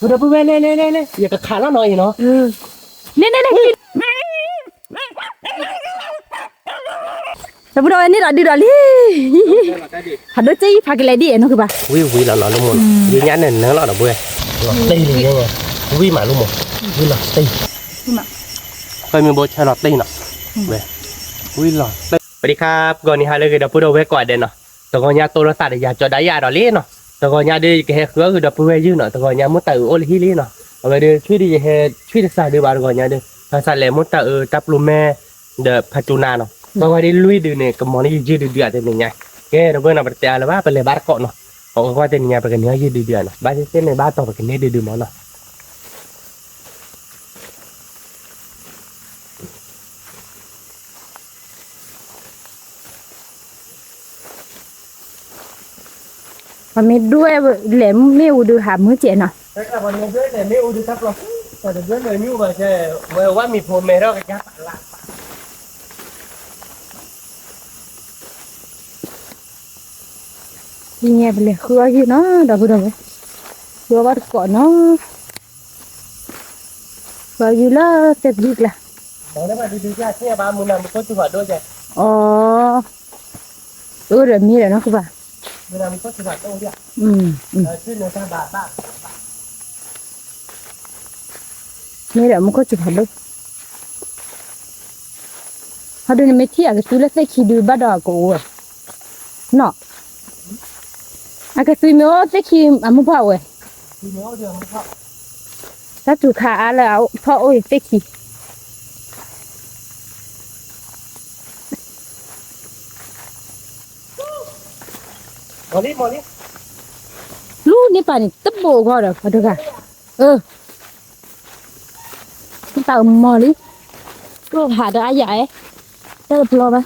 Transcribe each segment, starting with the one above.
udah bu nih ya ke kalah no ini no เนี่ยแต่พวกเราเนี่ยเราดีเราลี่หัดด้วยจี้พากันเลยดิน้องคือป่ะ vui là luôn một vui nhãn này nó là vui tây liền nha vui mà luôn một vui là tâyเคยมีโบชาลอตตี้เนาะเว้ยอุ้ยหล่อสวัสดีครับก่อนนี้ฮะเลยดับพูดเอาไว้ก่อนเด่นเนาะแต่ก่อนนี้ตัวรถตัดอยากจะได้ยาดอลลี่เนาะแต่ก่อนนี้ดีแค่คือดับพูดไว้ยืนเนาะแต่ก่อนนี้มุตตะโอลิฮิลีเนาะเอาไปดูช่วยดีแค่ช่วยศึกษาดูบางก่อนนี้ดูภาษาเลมุตตะตับลูแม่เดพัจูนาเนาะบางวันนี้ลุยดูเนี่ยกับมอนี่ยืดเดือดเต็มยังแกเราเพื่อนเอาไปเตะอะไรว่าไปเลยบาร์เกาะเนาะเขาก็ว่าเต็มยังไปกันเนื้อยืดเดือดเนาะบ้านเส้นในบ้านต่อไปกันเนื้อดื้อๆมั้งเนาะมันไม่ด้วยแหลมไม่อูดูหามือเจนเนาะ แต่ก็วันนี้เพื่อนเนี่ยไม่อุดทับหรอกแต่เพื่อนเนี่ยไม่อุดใช่เมื่อว่ามีโพเมร่ากับยักษ์ละยังไงไปเลยคือว่าอยู่เนาะเดี๋ยวพูดเลยคือว่าก่อนเนาะคืออยู่แล้วเสร็จดีกละ เดี๋ยวมาดูๆที่บ้านมึงนำมันก็จุดหัวด้วยใช่อ๋อเดี๋ยวมีแล้วเนาะคือป่ะมึงนำมันก็จุดหัวด้วยเนี่ยชื่อเนื้อซาบะบ้านี่แหละมันก็จุดหัวด้วยเขาดูในไม่เที่ยงก็ซื้อแล้วใส่ขี้ดูบ้าดอกกูเนาะอาก็ซื้อมีว่าใส่ขี้อ่ะมึงพ่อเว้ย ที่เนื้อเดือดมันก็ถ้าจุดขาแล้วพ่อโอ้ยใส่ขี้มอนี่ลูกนี่ป่ะนี่ตับโบก็เด้อพอดูค่ะเต่ามอลิก็หาได้ใหญ่ได้พอป่ะ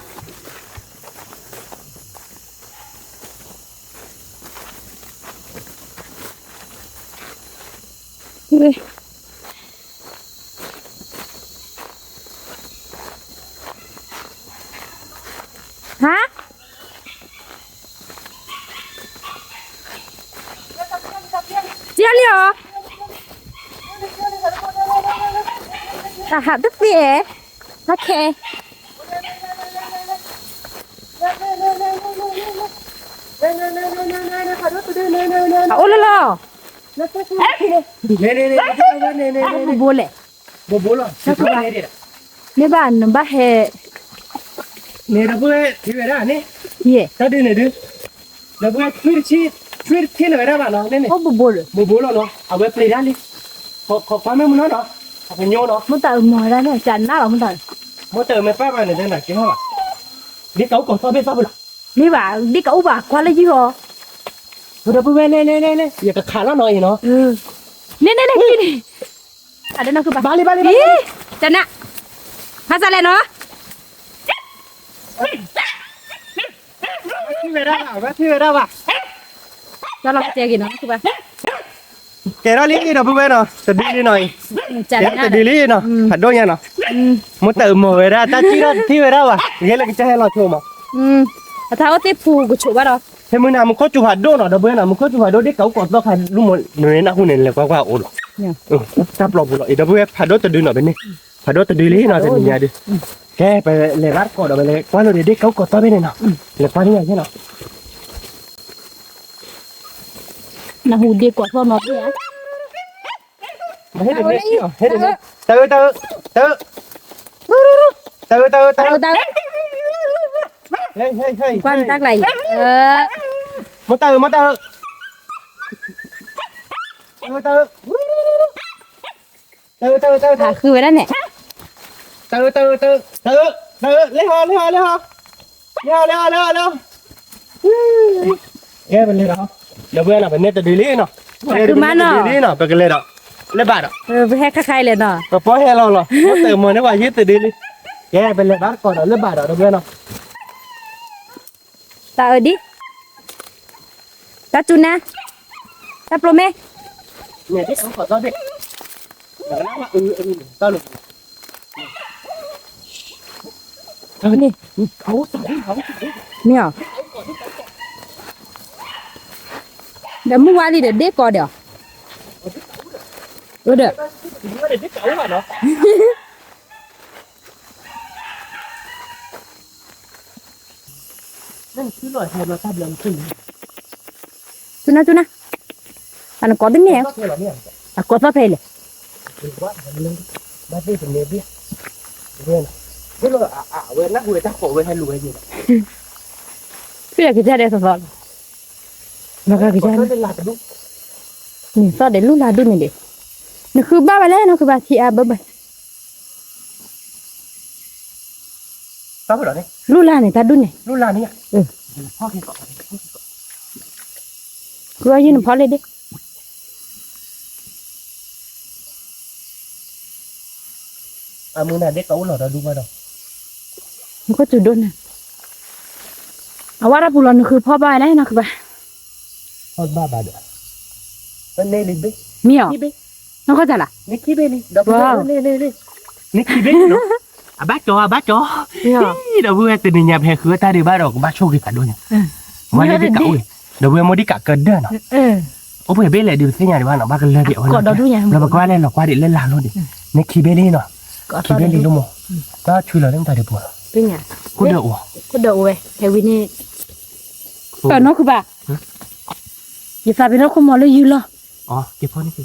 ฮะเจียเลยเหรอหาตึกเสียโอเคโอ้ละล่ะเน่โบเล่โบล่ะเนี่ยบ้านบ้าเฮเนี่ยเราเพื่อที่เวลาเนี่ย เย่ ถ้าดูเนี่ยดูเราเพื่อช่วยที่เวลาบ้านเราเนี่ย โอ้โบเลยโบล่ะเนาะเอาไว้เปลี่ยนดิขอฟังไม่มึงเนาะเอาไปโยนเนาะมันแต่หมอแล้วเนี่ยจันหน้าเรามันแต่มันเติมไม่ป้าไปเนี่ยได้หนักกี่ห้อดิเขากดตัวเป็นป้าบุล่ะนี่บ่าดิเขาบ่าควาเลยจี๋อเราเพื่อเน่อย่ากับขาละหน่อยเนาะเนี่ยกินada nak ke balik Cana Masa le noที่เวลาว่ะ Tolong saya gini ke ba แกเราลิ้นนี่เนาะเพื่อนเนาะจะดีหน่อยจะดีเนาะผัดด้วยเนาะมันเติมหมดเวลาแต่ที่เวลาว่ะเงี้ยเราจะให้เราชมอ่ะถ้าเอาที่ผูกชุบบ่ดอกเฮ้ยมึงน่ะมึงก็จุดผัดด้วยเนาะเดี๋ยวเพื่อนน่ะมึงก็จุดผัดด้วยเด็กเขากดต้องใครรู้หมดหน่วยนะหุ่นเนี่ยเลยกว่าโอ้จับหลบหมดเลยเดี๋ยวเพื่อนผัดด้วยจะดีหน่อยเป็นนี่ผัดด้วยจะดีเลยเนาะจะมีอะไรดิแกไปเลยรัดกดเอาไปเลยกว่าเราเด็กเขากดต้องไม่ได้เนาะเลยกว่านี่ไงเนาะน่าหูดีกว่าพวกนอดเนี่ยมาให้เด็กเนี่ยให้เด็กเตอเฮ้ยควันตักไหลมาเตอคือไว้แล้วเนี่ยเลี้ยวแกเป็นเลยเนาะเดี๋ยวเพื่อนอ่ะเป็นเนตดีลี่เนาะดีลี่เนาะเป็นกันเลยเนาะเล่บาดอ่ะไปให้ใครเลยเนาะก็พอให้เราเหรอเติมมันได้ว่ายึดดีลี่แกเป็นเลยบาดก่อนเล่บาดอ่ะเดี๋ยวเพื่อนเนาะตาดิตาจุนนะตาโปรเมเนี่ยที่เขาขอต้อนดิเดี๋ยวนะว่าต้อนหลุดนี่เขาเนี่ยเดี๋ยวเมื่อวานนี่เดี๋ยวเด็กก่อนเดี๋ยว Ừ được. Nó để biết cậu mà nó. Nên cứ nói thêm là ta làm gì. Chú na. Anh có đến nè. Có thể là nè. À có pháp hay là. Đừng quá lên. Ba đi từ nè biết. Vậy nè. Thế là vậy nó người ta khổ vậy hay lùi gì. Cái là cái ra đây sao? Mà cái ra. Có là đúng. Nè sao để lúc là đúng này đi. Nó cứ ba bài nó cứ ba thì à ba bài. Có cái đó đấy. Lúc là này ta đúng này. Lúc là này. Ừ. Ho cái cọ. Cứ ai nó phá lên đi. À mưa này biết cậu là đúng rồi đâu. Nó có chủ đôn này. À qua ra bù lon nó cứ phá bài đấy nó cứ ba. Hơn ba bà được. Bên đây lên biết. Miêu. Nó có chả là. Nicky bên đi. Wow. Lên. Nicky bên nó. À bác cho. Đâu vừa từ nhà hè khứa ta đi ba đầu của bác chô cái cả đôi nhỉ. Ngoài đây biết cậu ấy. Đâu vừa mới đi cả cơn đó nó. Ủa bây giờ lại điều thế nhà đi ba nó ba cái lên điệu. Còn đâu đúng nhỉ. Là bà qua lên là qua điện lên làm luôn đi. Nicky bên đi nó. Khi bên đi đúng không? Đó chui là chúng ta được buồn. Bên nhà. Có đậu về. Theo vì nè. Ở nó cứ bà. Giờ sao bên nó không mò lấy dư lo. Cái phone này kìa.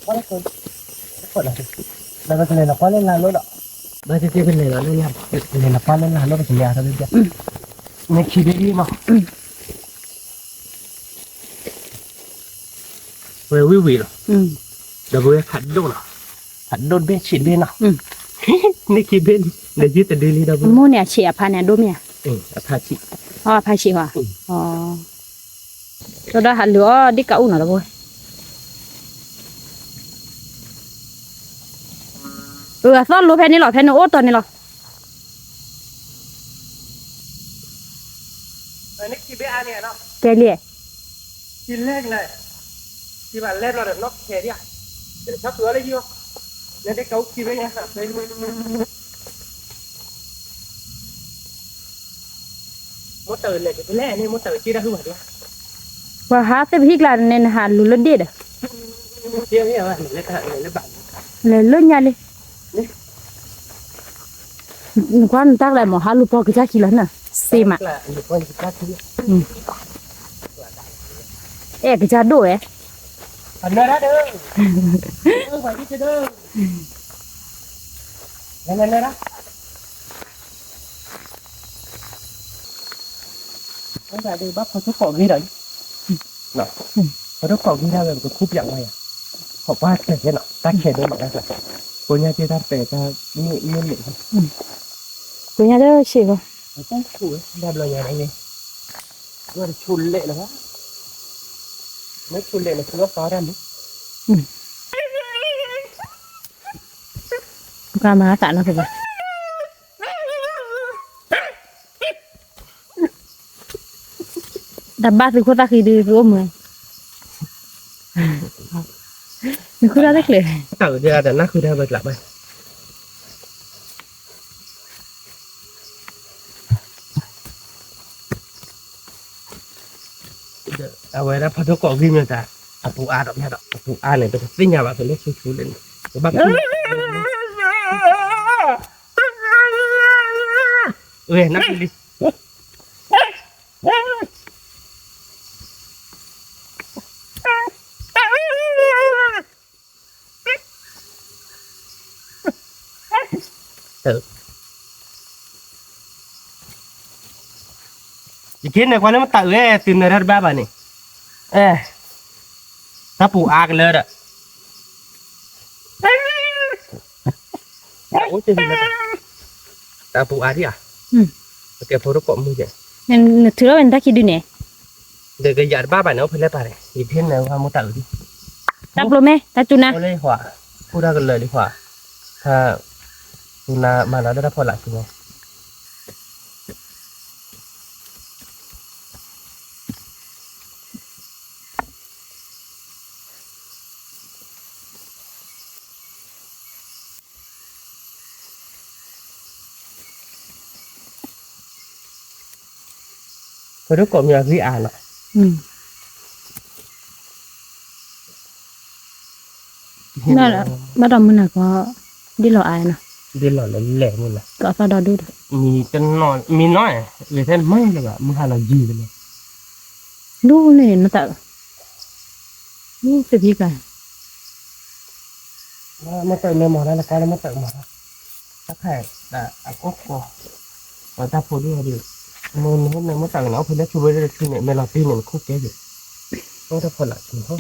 Quá là con. Quá là. Là cái này là quá lên làm luôn đó. Bây giờ bên này là lên làm. Cái này là quá lên làm nó phải nhà thôi bây giờ. Nicky bên đi mà. Về quý vị rồi. Đó vừa hẳn đôn bên chuyện bên nào. Nicky bên để giết từ đi đâu vừa. Mua nè chị à pha nè đốm nè. Pha chị. Pha chị hả? Rồi đó hạt lửa đi cậu nào rồi. Sao lúa phe này lọ phe nó ốt tuần này lọ. Nicky bên anh nè nó. Cái gì? Chị lên này. Chị bạn lên rồi để nó kề đi à. Để sắp sửa lấy chưa? Lên cái cấu kia với nha. Một tờ này cái lẽ này một tờ chia ra hư hả đi. Và há sẽ hít là nên hạt lúa lớn đi đấy. Chia với bạn lấy bạn. Lấy lớn nha đi. Quan tác lại một hạt lúa po cái giá chi lớn à. Xem ạ. Cái giá đổi ấy. Anh nói đó được. Phải đi chơi đâu. Lên đó. Nó ra đi bắt thuốc cỏ ghi đấy. Nè. Thuốc cỏ ghi ra là cái khúc dạng này à. Họ ba cái thế nọ, ta kể đây mọi người. Cô nhà kia ta về ta nguyên định. Cô nhà đó chị không? Ta chui ra lời nhà này đi. Nó là chun lệ là quá. Mấy chun lệ là chưa có ra nữa. Qua má tạ nó rồi. Đập ba thì cô ta khi đi ôm rồi. Mình cứ ra đấy liền. Tao ra để nó cứ ra bật lại bay. Vậy là phải có ghi người ta. Phụ A đó nha đó. Phụ A này tôi tính nhà bạn phải lấy chú lên. Các bác nó đi. Chỉ kiến này qua nó tự ấy từ này ra ba bà này. Ta phụ A cái lơ đó. Ta phụ A đi à? Cái phụ nó cộm như vậy. Nên thứ đó mình ta khi đi nè. Để cái giặt ba bà nó phải lấy bà này. Chỉ kiến này qua một tự đi. Đắp luôn mẹ, ta chun na. Lấy hỏa. Phụ ra cái lời đi hỏa. Ha. Là mà nó đã phô lại rồi. có đứa còn nhà gì à nè นั่นแหละบ้านเรามันน่ะก็ดิเราอายนะ đi lò lấy lẻ như này ก็ซาดอดูด มีจะนอนมีน้อยเลยแท้ไม่เลยแบบมึงหาเรายืนเลย ดูนี่นะแต่นี่สิพี่กัน มาเติมเนื้อหมอแล้วนะการมาเติมหมอถ้าแขกแต่อ่ะก็พอแต่ถ้าพูดด้วยดิมึงพวกนั้นมาเติมเนาะเพื่อนช่วยได้ที่เนี่ยเมลาตีเนี่ยคู่แก่อยู่ต้องถ้าพอละถึงเขา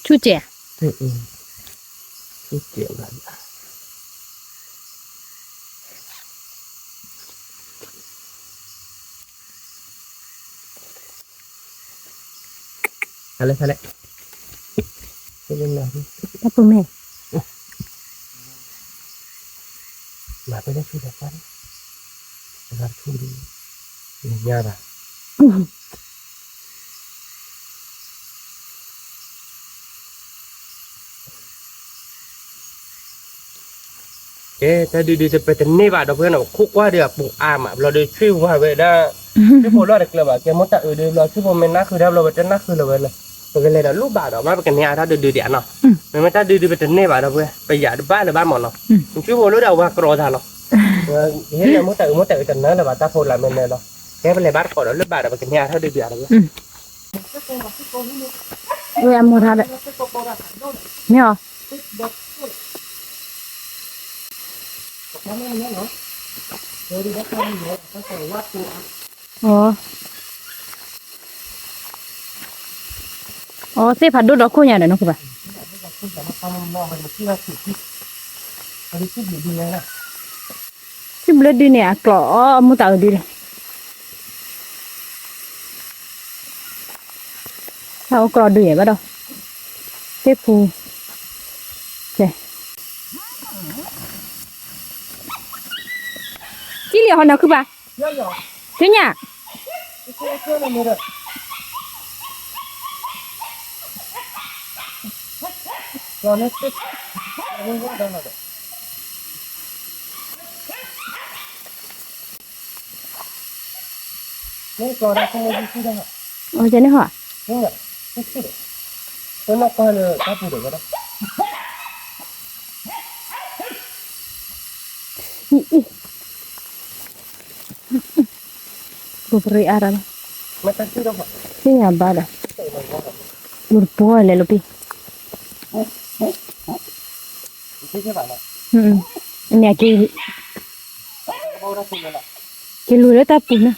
ชูเจ๋ chút chuyện là thôi đấy cái bên nào đi ป้าปูแม่ mà cái đó chưa được quá ra thu đi nhà bàถ้าดีๆจะไปถึงนี่บาทเราเพื่อนเราคุกว่าเดี๋ยวปลูกอามอ่ะเราได้ช่วยว่าเวด้าที่ผมรอดเด็กเลยว่าแกมดตาเดี๋ยวเราที่ผมเป็นนักคือเราเป็นนักคือเราเลยเป็นเลยเราลูกบาทเราไม่เป็นเนี่ยถ้าดีๆเดี๋ยวเนาะไม่ถ้าดีๆไปถึงนี่บาทเราเพื่อไปหยาดบ้านหรือบ้านหมดเนาะช่วยผมรู้เดี๋ยวว่ากรอทานเนาะเห็นเรามดตากันนะเราบ้านตาโพลามันเลยเนาะแกเป็นเลยบ้านก่อนแล้วลูกบาทเราเป็นเนี่ยถ้าดีๆเราเพื่อเวลาโมทาเลยไม่หรออ๋ออ๋อเสียผัดดูดอกคู่ใหญ่เลยนะคุณป่ะชิมเลยดีเนี่ยกล่อมุตตาดีเลยถ้าเอากล่อดีเนี่ยก็ได้เจ็บฟูเจ๊กี่เหลี่ยมเขาเนาะคือป่ะเจ๊เนี่ยเราเนี่ยติดเราไม่ว่าดังอะไรนี่ก็ได้ก็ไม่ดีที่ได้โอ้เจ๊นี่เหรอนี่แหละติดเลยแล้วนักการเลยถ้าพูดเดี๋ยวก็ได้กูบริอาระไม่ต้องคิดหรอกนี่อย่าบ้าเลยบุญป่วยเลยลูกพี่เนี่ยกินรู้แล้วตาปุ่นนะ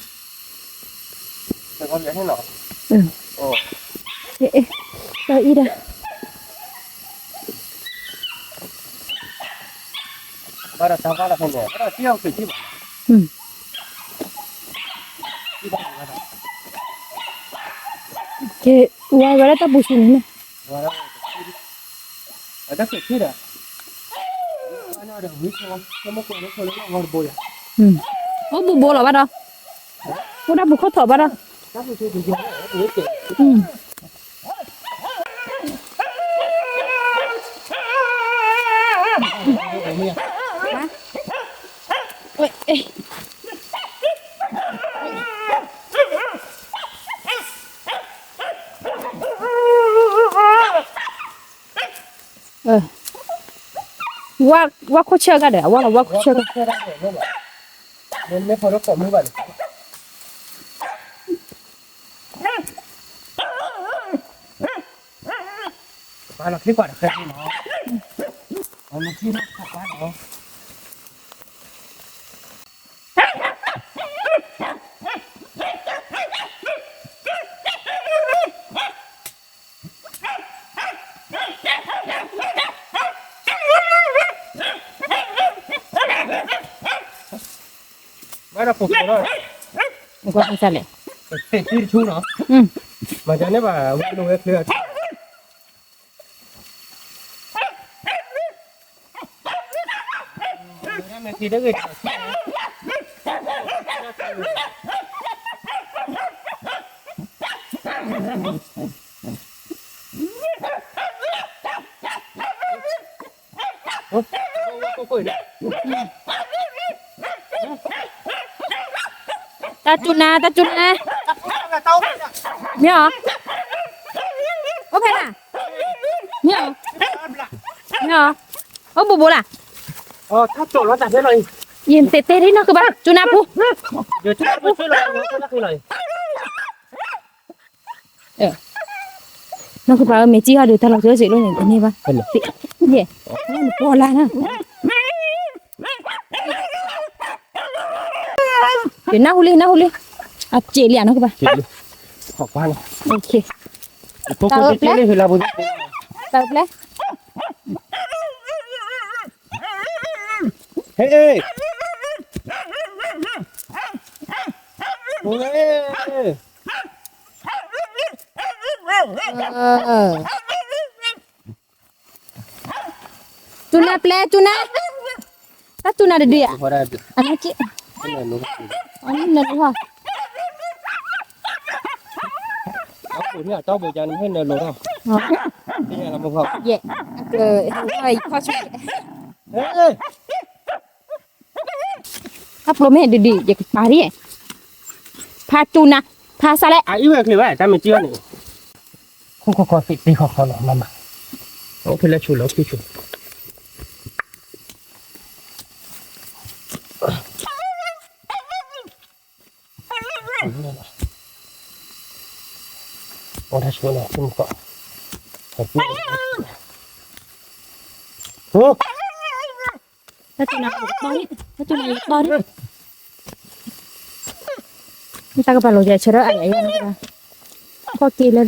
แต่เขาอยากให้หนอโอ้เอ๊ะตาอีดาบ้านเราทำบ้านเราเป็นไงบ้านเราเที่ยวคือที่บ้านที่บ้านเราเจ๊วายวันละตาปุ่นนะว่าแล้วแต่คือที่เด้อวันนั้นเดี๋ยววิ่งเขาไม่ควรเขาเลยว่าบ่อยโอ้บุบเหรอบ้านเราพวกนั้นบุกเขาถอดบ้านเราถ้าผู้ช่วยจริงๆเนี่ยเก่งเอ้ยเอ้ยว่าเขาเชื่อกันเดี๋ยวว่าเขาเชื่อกันมันไม่พอรบกวนมือบ้านบ้านเราคลิปก่อนเคยเนาะเอามาที่รถขับบ้านเราไม่เราปลูกเลยมันก็ไม่ใช่เลยเตะที่ชูเนาะมาจากนี้ป่ะวิ่งลงเครือทีได้เลย ta chun na mi hả ok nè mi hả mi hả ô bù bù là ถ้าโจทย์เราจัดได้เลย nhìn tê tê đấy nó các bạn chun na pu เดี๋ยวช่วยเราช่วยเราช่วยเราเลย nó các bạn mấy chi họ được thằng chơi gì luôn này cái này ba gì nó bỏ lại nè để nó huli à chị liền nó các bạn ขอบคุณ ok พวกคนที่นี่คือเราบุญ tập lấy เฮ้ยเฮ้ยโอ้ย tuna play tuna ta tuna ada dia พอได้ anak cik ไม่เหนื่อยรู้ ini nak luar เอาปุ๋ยเนี่ยเจ้าปุ๋ยจันให้เหนื่อยรู้เนาะนี่ไงเราบอก ye hai kau cik เฮ้ย apa lo meh di je pari pa tuna pa sale อ่ะอีเวกเลยว่าจะไม่เชื่อนี่ขอสิตีขอหน่อยมาโอ้เพื่อนชูแล้วพี่ชูโอ้ถ้าชูแล้วขึ้นก็โอ้ ta tuna bori kita ke palu je cerah ayah ya nak kau kira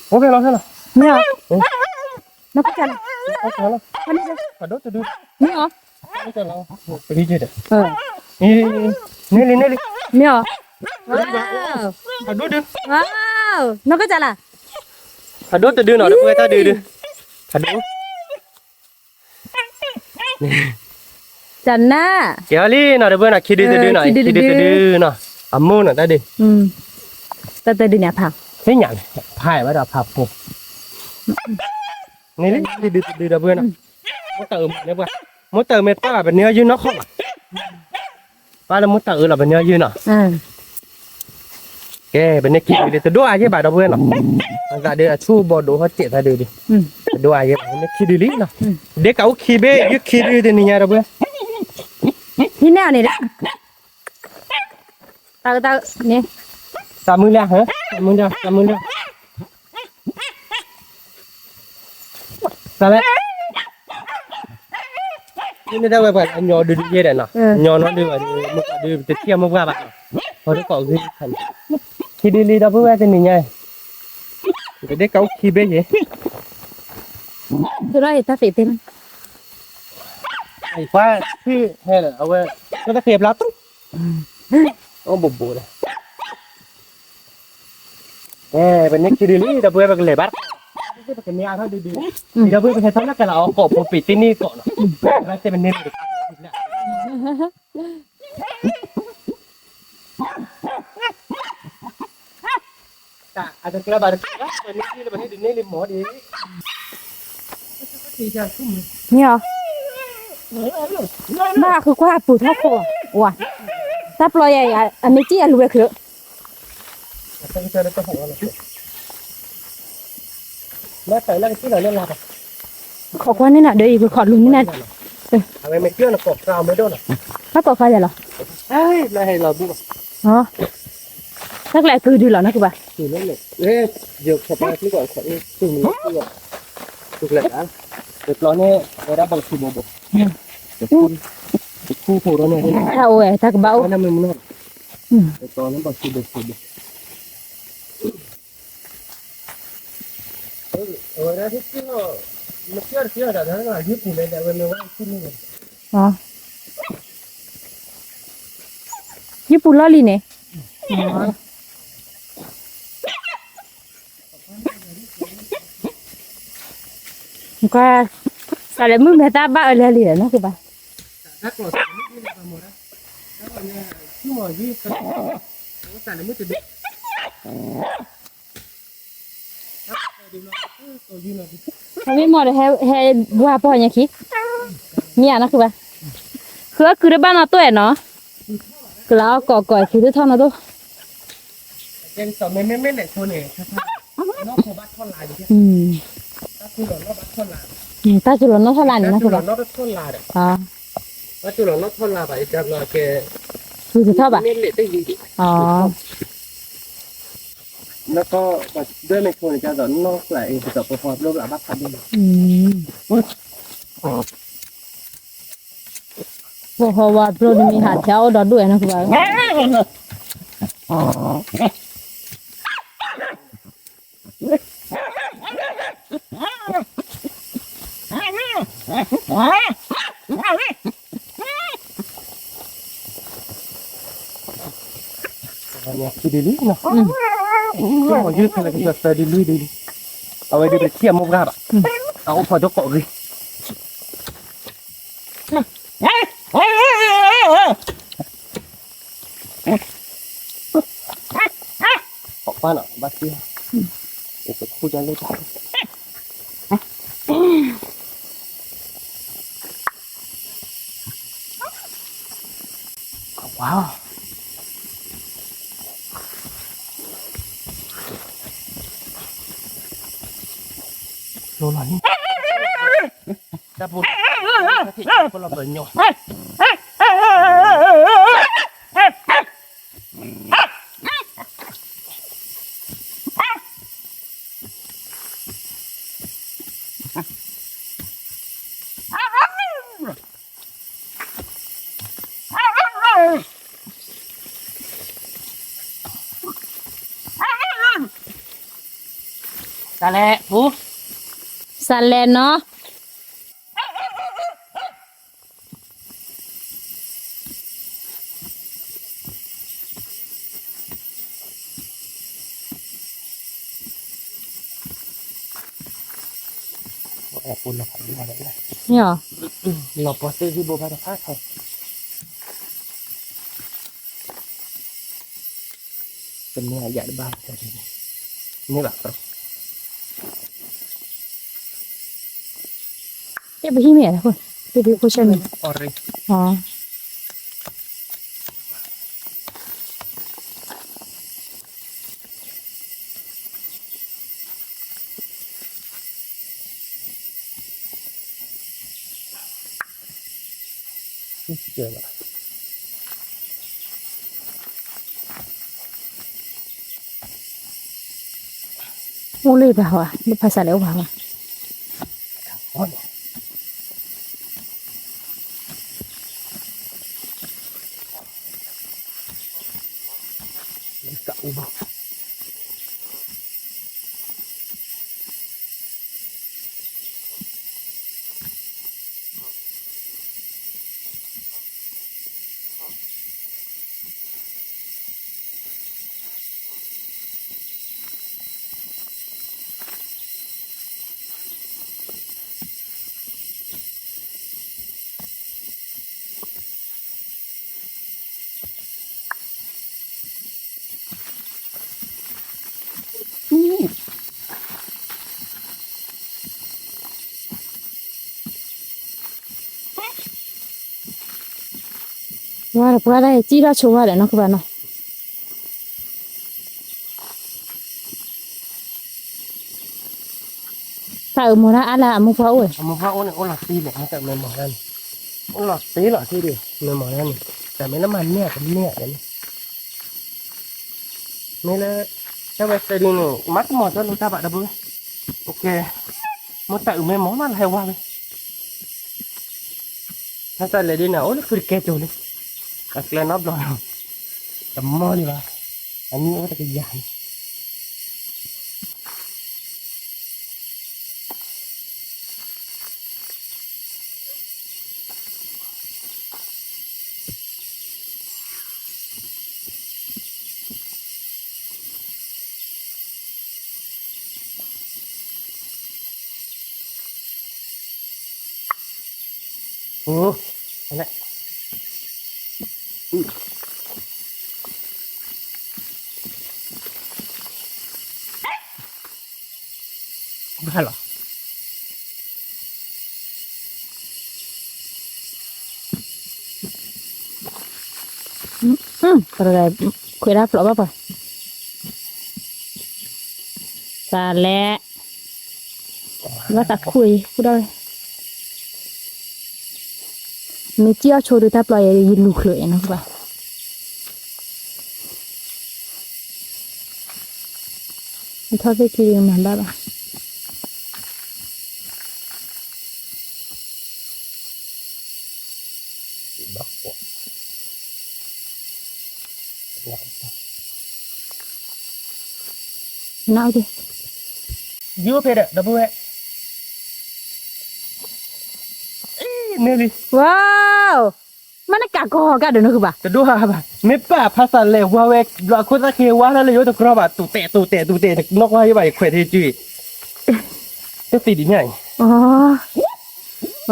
โอเคเราใช่ไหม ni ah nak kan เอาใช่แล้วขอดูจะดู ni ah ไม่ใช่เราไปดีเจเด้ นี่นี่ ni ah wow ขอดูดู wow nak jalan ขอดูจะดูหน่อยเดี๋ยวเพื่อนตาดูขอดู Chana. Kali nak ada buat kiri tu nak, kiri tu nak. Amun nak tadi. Tadi ni apa? Senyak, pai pada apa pun. Ni ni kiri dah buat nak. Motor ni buat. Motor meter apa ni aja nak kau. Pada motor lah apa ni aja nak. Okay, benar kiri tu dua aja pada buat nak. Agak ada cu bodoh hati tadi di. Dua aja, benar kiri ni nak. Dia kau kiri, you kiri tu ni ada buat. Ni nào này đấy. Tao nè. Sao mưa ra hả? Sao mưa ra. Sao đấy? Ini dah berapa? Nyawa dulu je dah nak. Nyawa nak dulu, muka dulu tertiap muka apa? Kalau kau gini kan. Kiri li dah berapa ni nya? Jadi kau kiri je. Thôi đây ta phải tìm. Ai quá, khi hay là ông nó đã kẹp lắm. Ông bụng bụng này. Bên này kiri li dah berapa kali lebar? Pakai ni ada di. Dah berapa saya tahu nak kalau kau popit ini kok. Nanti benar. Tak ada kira baru. Ini ni lima di. Nghe không? Baคือquaปูท่าปัวว่ะถ้าปล่อยอันนี้จี้อันรู้เลยคือ Kita ada tahu apa. Nak saya lagi sini nak lapa. ขอควันนี่น่ะเดี๋ยวอีกขอลุ้นนี่น่ะ Apa macam nak kok kau medon. ถ้าปล่อยไฟจะหรอ Lah hai labu. อ๋อสักแหละคือดีหรอนะคือป่ะ Tu ni. Jauh sampai ni kau kau tu ni. Tu lah. Betul ni era bang si bobo. Ku pura ni. ถ้าโอ้ยถ้ากระเบ้า Mana mana. Betul ni bang si bobo. Orang itu macam siapa dah dah dia pun dah memang sini. อ๋อญี่ปุ่นล้อลีเนี่ยก็สารมือแม่ตาบ้าอะไรลีนะคือป่ะ Tak kalau ni ni apa murah. Kalau ni cuma ni แต่ในมือจะดิเขาไม่หมดเลยให้บัวพ่อยังคิดเนี่ยนะคือว่าคือได้บ้านเราตัวเนาะคือแล้วก่อยคือได้ท่อนเราตัว เป็นสองไม่ไหนคนเนี่ยนอกบ้านท่อนลายดิถ้าคือหลอนนอกบ้านท่อนลาย ta chủ nó thôi là nóคือ thôi หลอ bà นนอกบ้านท่อนลายอ่ะ à ว่าจุดหลอนนอกท่อนลายไปจะรอแก คือthôi bà ไม่เละได้ดี à แล้วก็ด้วยในคนจะหลอนนอกหลายเองจะประกอบโลกหลายบ้านพันด้วย bộ hoa hoa pro đi mi hạt theo đó đuổi nó cứ bảo thì đi lý nè nhưng mà như thế là cái giờ đi lui đi ở đây để chia một ra bạnเอาพอจะเกาะเลยเกาะป้าหน่อยบ้าเตี้ยเดี๋ยวจะคู่จะเล่นว้าวโลหน่อยนี่จะพูดคนละเบอร์โย่แต่แหละผู้ sàn lên nó แอบปุ่นเราผัดดีมาเลย nhở เราพอซื้อที่โบราณภาคไทยเป็นเนื้อใหญ่บ้างแต่นี่แบบ cái bị mẹ thôi cái bị cô chân mình ออริ à เจอละ mua lấy bảo à đi phải xả léo bảo à อ๋อเนี่ยกะอุบะว่าได้จี้ราชัวร์เลยเนาะคือว่าเนาะแต่หมดละอะไรมุกเขาเว้ย เอามาว่าโอ้เนี่ยโอ้หลักตีเนี่ยมาจากเมืองหมอนั่นโอ้หลักตีหลักที่ดิเมืองหมอนั่นแต่ไม่น้ำมันเนี่ยเป็นเนี่ยเดี๋ยวนี้นี่แหละถ้าไปตีนี่มัดหมดแล้วรู้จักปะดับเบิ้ลโอเคมาแต่ไม่หมอมันให้ว่าเลยถ้าแต่เลยดีนะโอ้นี่คือแกโจเลยก็เคลียร์นับเลยแต่หมอดีวะอันนี้โอ้แต่ก็ยากโอ้นั่นแหละ บ้าหรออะไรคุยได้ปลอบป่ะสาแล้วว่าตักคุยพูดได้ไม่เจียวโชว์ดูถ้าปล่อยยินลูกเลยนะป่ะไม่ทอดไปกินมันบ้าป่ะน่าดิยูเพดดับเบิ้ลเนี่ยดิว้าวมันกะกอกันเดี๋ยวนึกป่ะจะดูฮะป่ะไม่ป่ะภาษาเลยว่าเวกเราคนตะเคียนว่าแล้วเลยยศกรอบตุเตะนกว่าอยู่ไปเขวดที่จุ้ยจะติดยังไงอ๋อ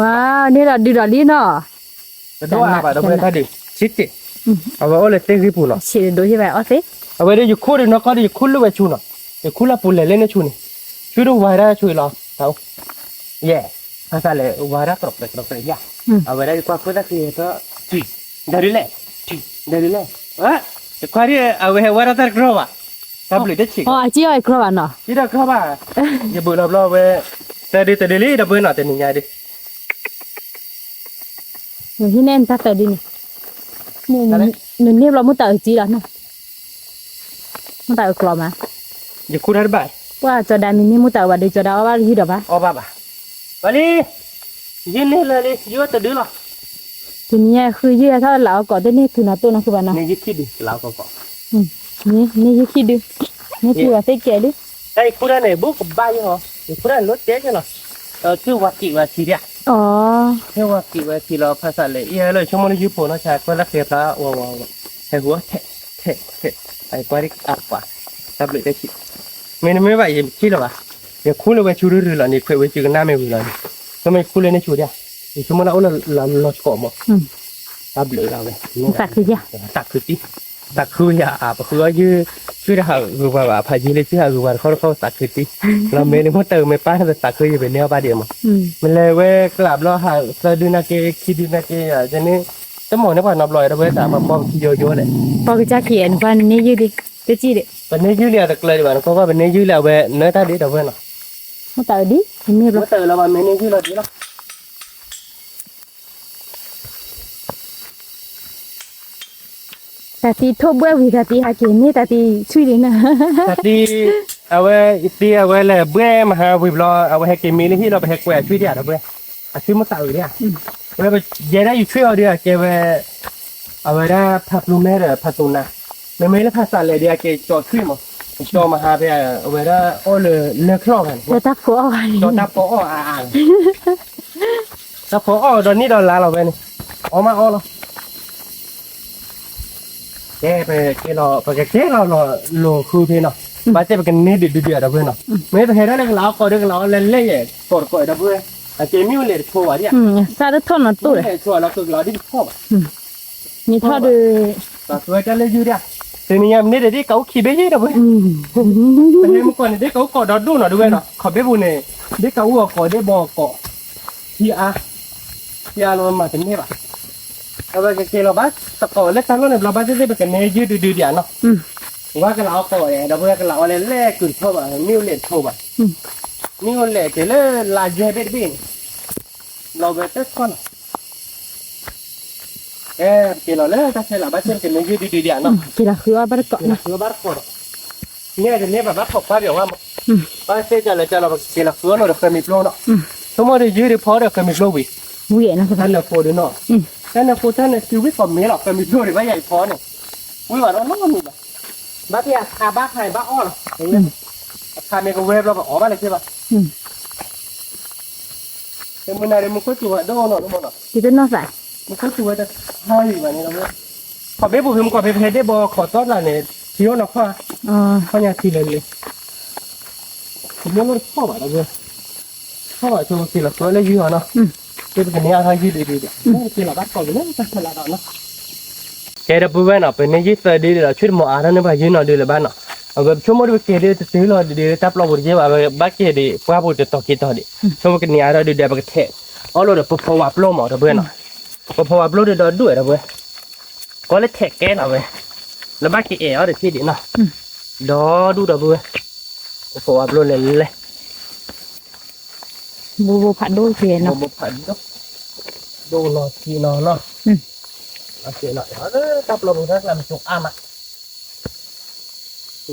ว้าวนี่เราดูดีเนาะจะดูฮะป่ะดับเบิ้ลท่าดิชิดจิเอาไว้โอ้เลยเต็งที่พูนอ่ะชิดดูใช่ไหมอ๋อสิเอาไว้ได้อยู่คู่เดียวนกก็ได้อยู่คู่ลูกไปชูน่ะอยู่คู่ละปูเลยเล่นในชูนี่ช่วยดูไว้ได้ช่วยรอเท่าเย่ภาษาเลยไว้ได้ตรอกเลยย่าเอาไว้ได้กว่าคนตะเคียนก็จุ้ยdari le kwari awe wara tar kroba tabli de chi oh chi oi kroba no ida kroba ye bu lo we tadi li da bu no te ni nya di ni nen ta ta di ni ni lo mu ta chi la no mu ta kroba ye ku dar ba wa cho da ni mu ta wa de cho da wa hi da ba o ba bali yin ne le yo ta du loทีนี้คือเยอะถ้าเราก่อนได้นี่คือนาตัวนั่นคือบ้านนะนี่ยึดคิดดิเราก็ก่อนี่ยึดคิดดินี่คือว่าเตะแก่ดิไอ้คุณนั่นเนี่ยบุกบ้าอยู่เหรอคุณนั่นรถเจ๊กันเหรอคือวัดกี่วัดทีเดียอ๋อคือวัดกี่วัดทีเราภาษาเลยเลยชั่วโมงนี้ยุบปนนะชายคนละเสียพระว้าวไอ้หัวเทไอ้กวาดิอับว่ะทับเลยได้คิดไม่ไหวยังคิดหรอวะเดี๋ยวคุณเลยไปชูรื้อหล่ะนี่เคยไปจูกันหน้าไม่รู้เลยทำไมคุณเลยไม่ชูเดียชั่วโมงนั้นเราสกอมั้งตับเหลือเราเลยตักคือจ้ะตักคือที่ตักคืออย่าอาบคือว่ายื้อช่วยได้คือว่าพายุเลยช่วยคือว่าเขาตักคือที่เราเมนึกว่าเติมไม่ป้าแต่ตักคืออยู่เป็นเนื้อปลาเดียวมั้งมันเลยเว้กลับเราหาสะดือนาเกคิดนาเกอ่ะจะนี่จะหมดนี่ผ่านนับลอยแล้วเว้แต่มาป้องที่เยอะๆเลยพอคือจะเขียนวันนี้ยืดดิจะจี้ดิวันนี้ยืดเนี่ยแต่เลยดีกว่าเพราะว่าวันนี้ยืดแล้วเว้เนื้อตาดีแต่เว้เนาะมาเติมดินี่เราเติมแล้ววันนี้ยืดเราดีแล้วแต่ที่ทบเบื่อวิธีที่หาเกณฑ์นี่แต่ที่ช่วยดีนะแต่ที่เอาไว้ที่เอาไว้เลยเบื่อมาหาวิบล้อเอาไว้ให้เกมีนี่ที่เราไปให้แกวช่วยเดียดเอาไว้ช่วยมาต่อยเดียไว้ไปเย็นได้อยู่ช่วยเอาเดียเกวเอาไว้ได้พับลูกแม่เด้อพับตูนนะไม่แล้วภาษาเลยเดียเกจอดขึ้นมั้งจอมาหาไปเอาไว้ได้โอ้เลยเลือกครอบกันจะตักโฟอ้จอดตักโฟอ้ตักโฟอ้ตอนนี้เราลาเราไปนี่ออกมาอ้อเราแกไปแกเราไปแกเราโลคือเพนเนาะบ้านเจ้าไปกันนี่ดื้อๆดับเบิ้ลเนาะไม่ไปเห็นได้เราก็เรื่องเราเล่ๆกดดับเบิ้ลแต่เจมิวเลยชัวร์เนี่ยซาดทอนนั่นตู้เลยชัวร์เราคือเราที่ชอบนี่ถ้าดูแต่ตัวกันเลยอยู่เนี่ยทีนี้ยังนี่เดี๋ยวเขาขี่ไปยี่ดับเบิ้ลแต่เมื่อก่อนเดี๋ยวเขากดดูหน่อยด้วยเนาะขอไปบุญเนี่ยเดี๋ยวเขาวัวกดได้บอกกดที่เรามาถึงนี่ป่ะเอาไปเกเราบ้านตะโกนเล็กทั้งนั้นเราบ้านจะได้ไปกันเนี่ยยืดดื้อๆเดียวเนาะว่ากันเราก่อนเนี่ยเราเพื่อกันเราอะไรแรกขึ้นเข้ามานิ้วเล็ดเข้ามานิ้วเล็ดเจริญลายเย็บเป็นบินเราไปเตะก่อนเกเราเลยถ้าใช่เราบ้านเช่นกันเนี่ยยืดดื้อๆเดียวเนาะเกเราคือว่าบ้านเกาะนะคือบ้านเกาะเนี่ยเดี๋ยวนี้แบบว่าถกผ้าเดี๋ยวว่าบ้านเช่นจะเลยจะเราเกเราคือเราเคยมีโปรเนาะสมมติยืดพอเราเคยมีโปรวิวิ่งนะท่านเราโคดูเนาะท่านเราโคท่านชีวิตผมมีหรอกเคยมีโปรหรือว่าใหญ่พอเนี่ยวิ่งว่าเราไม่มีแบบบ้าที่คาบ้าใครบ้าอ้อหรออย่างเงี้ยคาเมกเวฟเราแบบอ๋อบ้าอะไรใช่ป่ะแต่เมื่อไหร่มึงก็ตัวโดนหน่อยโดนหน่อยที่เป็นนอกสายมึงก็ตัวจะให้แบบนี้เราเนี่ยขอเบ๊บุ๋มขอเพได้บอขอต้อนรับเนี่ยที่ว่าเราข้าข้าอยากทีเลยผมยังไม่ข้อแบบเราเลยข้อแบบชมทีละตัวเลยยืดเนาะเป็นแบบนี้อะไรยืดดีๆนี่ทีละบ้าก่อนเลยจะทีละดอกเนาะแกจะพูดว่าเนาะเป็นนี่ยืดดีเราช่วยหมออาร์นั่นไปยืดหน่อยดีเลยบ้านเนาะ अब छोमो रे के दे तिलो दे ताप लो बुजे अब बाकी दे पुआ बु तो की तो दे छोमो के निया दे दे बक थे ऑलो दे पपो वाप लो मो दे बेना पपो वाप लो दे दो दुए दे बे को ले थे के ना बे แล้วบ้ากี่เอ๋อเดี๋ยวพี่ดินะดอดูดอบัวโอ้โหอับโหลดเลย บูผัดด้วยเพียเนาะ บุผัดดูนอทีนอเนาะโอเคหน่อยเออตับลมทักลำจุกอ้ามา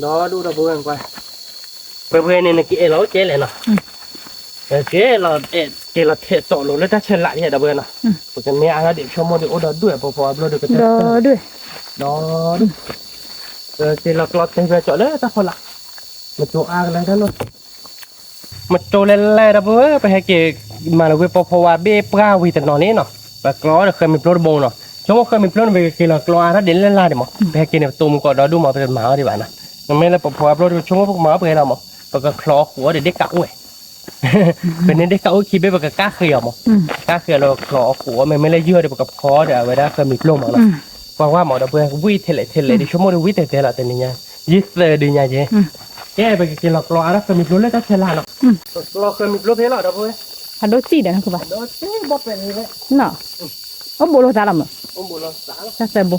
ดอดูดอบัวกันไปเพื่อนเนี่ยกี่เอ๋เราเจ๊เลยเนาะเจ๊เราเจ๊เราเทสโซ่เลยถ้าเชลละเนี่ยดอบัวเนาะเพราะฉะนั้นอะไรเดี๋ยวชั่วโมงเดี๋ยวโอ้ดอด้วยพออับโหลดด้วยก็จะ ดอด้วย đó thì lọt thì về chỗ đấy ta phải là một chỗ ăn lên đó luôn một chỗ lên lên đó với phải cái mà là cái phô bê pra vì tận nó nè nó và có được khơi mình plot bồn nó chúng không khơi mình plot về cái là cloa nó đến lên la để mà phải cái này tôm có đó đúng mà phải máu đi bạn à nó mới là phô plot chúng không máu về đâu mà và cái clo của để cạo ấyเป็นได้เขาคิดไปแบบก้าเขียวมั้งก้าเขียวเราคลอหัวมันไม่ได้เยื่อเดี๋ยวกับคอเดี๋ยวไว้ได้เคยมีปล้มมาแล้วว่าหมอดับเบิลวิ่งเทเลดิชั่วโมงวิ่งเทเลแต่เนี่ยยิ่งเลยดีเนี่ยเจ๊แกไปกินหลอกล้อแล้วเคยมีปล้มเลยก็เทเลเนาะเราเคยมีปล้มเทเลดับเบิลผัดด้วยจีเด้อคือป่ะ โดนจีบ่เป็นเลยเนาะโอ้โบโลซาลามอ่ะ โอ้โบโลซาลาม ซักแต่โบ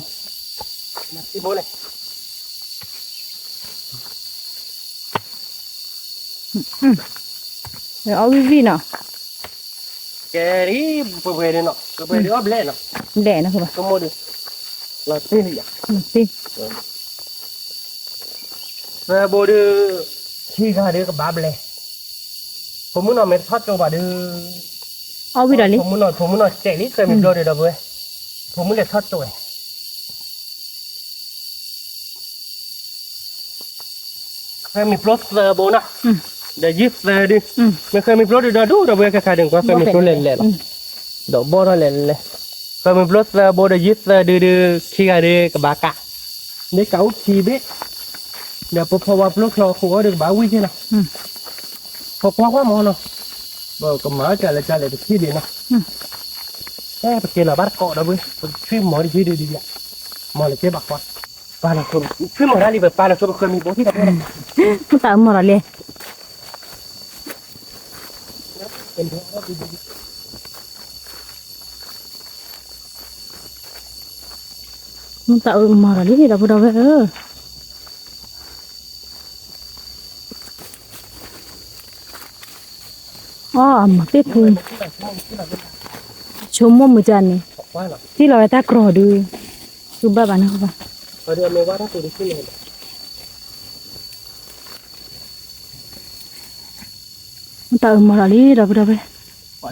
ที่โบเลยเดี๋ยวเอาวิเนาะแกนี่เปิดเลยเนาะเปิดเลยอ้อเบลเนาะแดดนะคือป่ะ ก็โมดิเราตีนี่อ่ะตีโบดูที่เขาดูกับบาเบลผมมุ่งนอนเมทัศน์ตัวบาดูเอาวิดาลิผมมุ่งนอนเจลิเคยมีโบดูดับเบิลผมมุ่งเลยทัศน์ตัวเคยมีโปรเซอร์โบนะเดี๋ยวยึดเลยดิไม่เคยมีโปรดูดับเบิลคล้ายๆเดิมก็เคยมีโปรเล่นๆดอกโบเราเล่นเลยเคยมีโปรเซอร์โบดูยึดเลยดูขี้กันดูกับบากะนี่เก๋าขี้เบ๊เดี๋ยวพอว่าโปรคลอหัวดึงบ้าวิ่งใช่ไหมพอคว้าหมอเนาะบอกกับหมาจ่ายเลยที่ดีเนาะแค่ไปเจอเราบ้านเกาะดับเบิลช่วยหมอดีดีอ่ะหมอเลยเจ็บบักวะปลาเราชมช่วยหมอได้รีบปลาเราชมเคยมีโบที่ดับเบิลมันตามมาเลยเป็นมันตามมาเลยดับดับอ๋อมาเตะทุนชมมุมจันนี่ที่เราตากรอดูสุบ้าบ้านเขาป่ะเดี๋ยวไม่ว่าถ้าตัวนี้ขึ้นเลยมันตามมาเลยดับ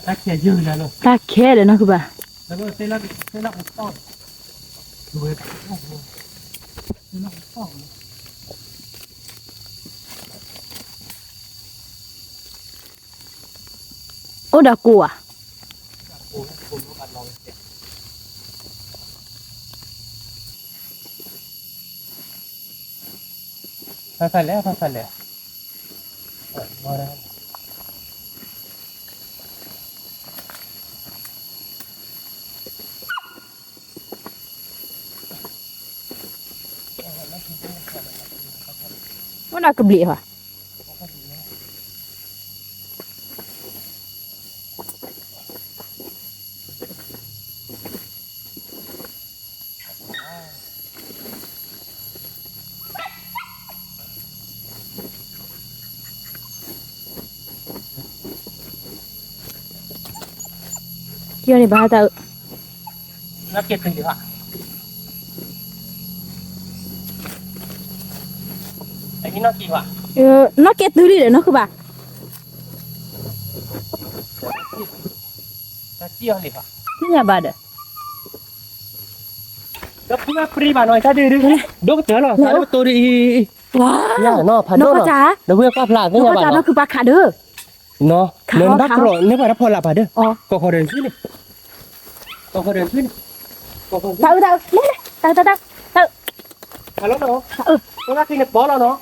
ตาแค่ยืนนะเนาะตาแค่เลยนะคือป่ะแล้วก็เส้นละต้องดูเลยโอ้ดากัวใส่แล้วมาแล้วว่าน่ากระเบียค่ะเกี่ยวในบ้านแต่นักเก็ตถึงดีกว่าไอ้นี่นักกี่ว่ะนักเก็ตดูดิเดี๋ยวนักคือป่ะนักเกี่ยวเลยว่ะนี่ไงบ้านเด้อแล้วพี่ว่าปรีมาหน่อยถ้าดื้อดูก็เจอหรอแล้วตัวดีว้าวเนาะพันโดเนาะเดี๋ยวเพื่อนก็พลาดไม่ใช่ป่ะเนาะคือปลาขาเด้อเนาะเดินบักโรนี่ว่าถ้าพอหลับป่ะเด้อก็เขาเดินขึ้นนี่ก็เขาเดินขึ้นก็เขาเต่าเต่าแล้วเนาะก็น่ากินกับปอแล้วเนาะ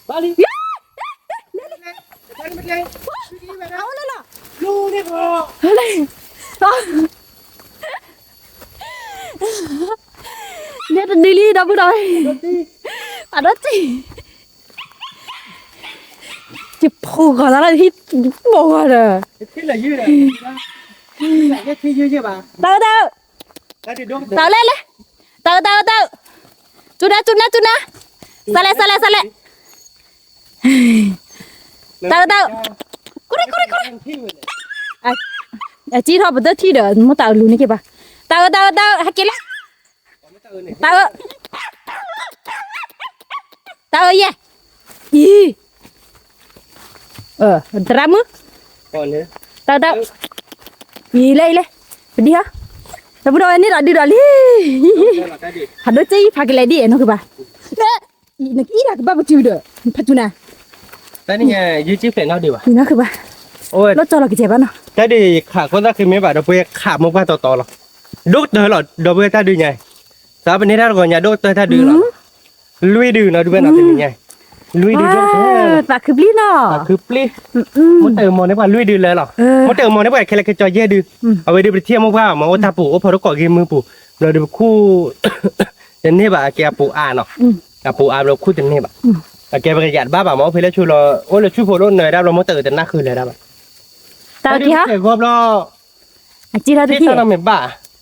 บาลีเอาเลยล่ะลูนี่พออะไร đi đi đâu rồi à đó chị chụp phù còn là hít bồ rồi cái là dư này lại cái thi dư chưa bà tao tao lên lên tao chú na sao lại tao cút đi à chị thôi bữa tới thi đỡ mua tao luôn này kìa bà tao hay kia lên tao yeah gì drama còn nữa tao gì lấy đi hả tao bữa đó anh đi rồi đi hạt đôi chi phải cái này đi nó kìa bà nó ít là cái bà chịu được phải chú nào cái này dư chiếc này nó đi bà nó kìa bà ôi nó cho là cái gì bà nó cái đi khả con ta khi mấy bà đâu bây khả một cái to rồi đốt tới là đâu bây ta đi nhảy sao bên đây ra rồi nhà đốt tới ta đi là lui đi nó đi bên nào thì nhảy lui đi đâu thế bà cứ biết nó cứ pli một từ mòn đấy bà lui điเลยหรอmột từ mòn đấy bà cái trò chơi điเอาไปดูไปเที่ยวมากๆมาโอตาปูโอพอรู้ก่อเกมมือปูเราดูคู่เจนนี่บ่แกปูอาเนาะกับปูอาเราคู่เจนนี่บ่แกไปหยัดบ้าบ่ามาเพลช่วยเราโอ้เราช่วยโฟล์หน่อยได้เรามาตื่นแต่หน้าคืนเลยได้บ่ tao kia hả เก็บรอบ chị ra ที่ kia เราไม่บ้า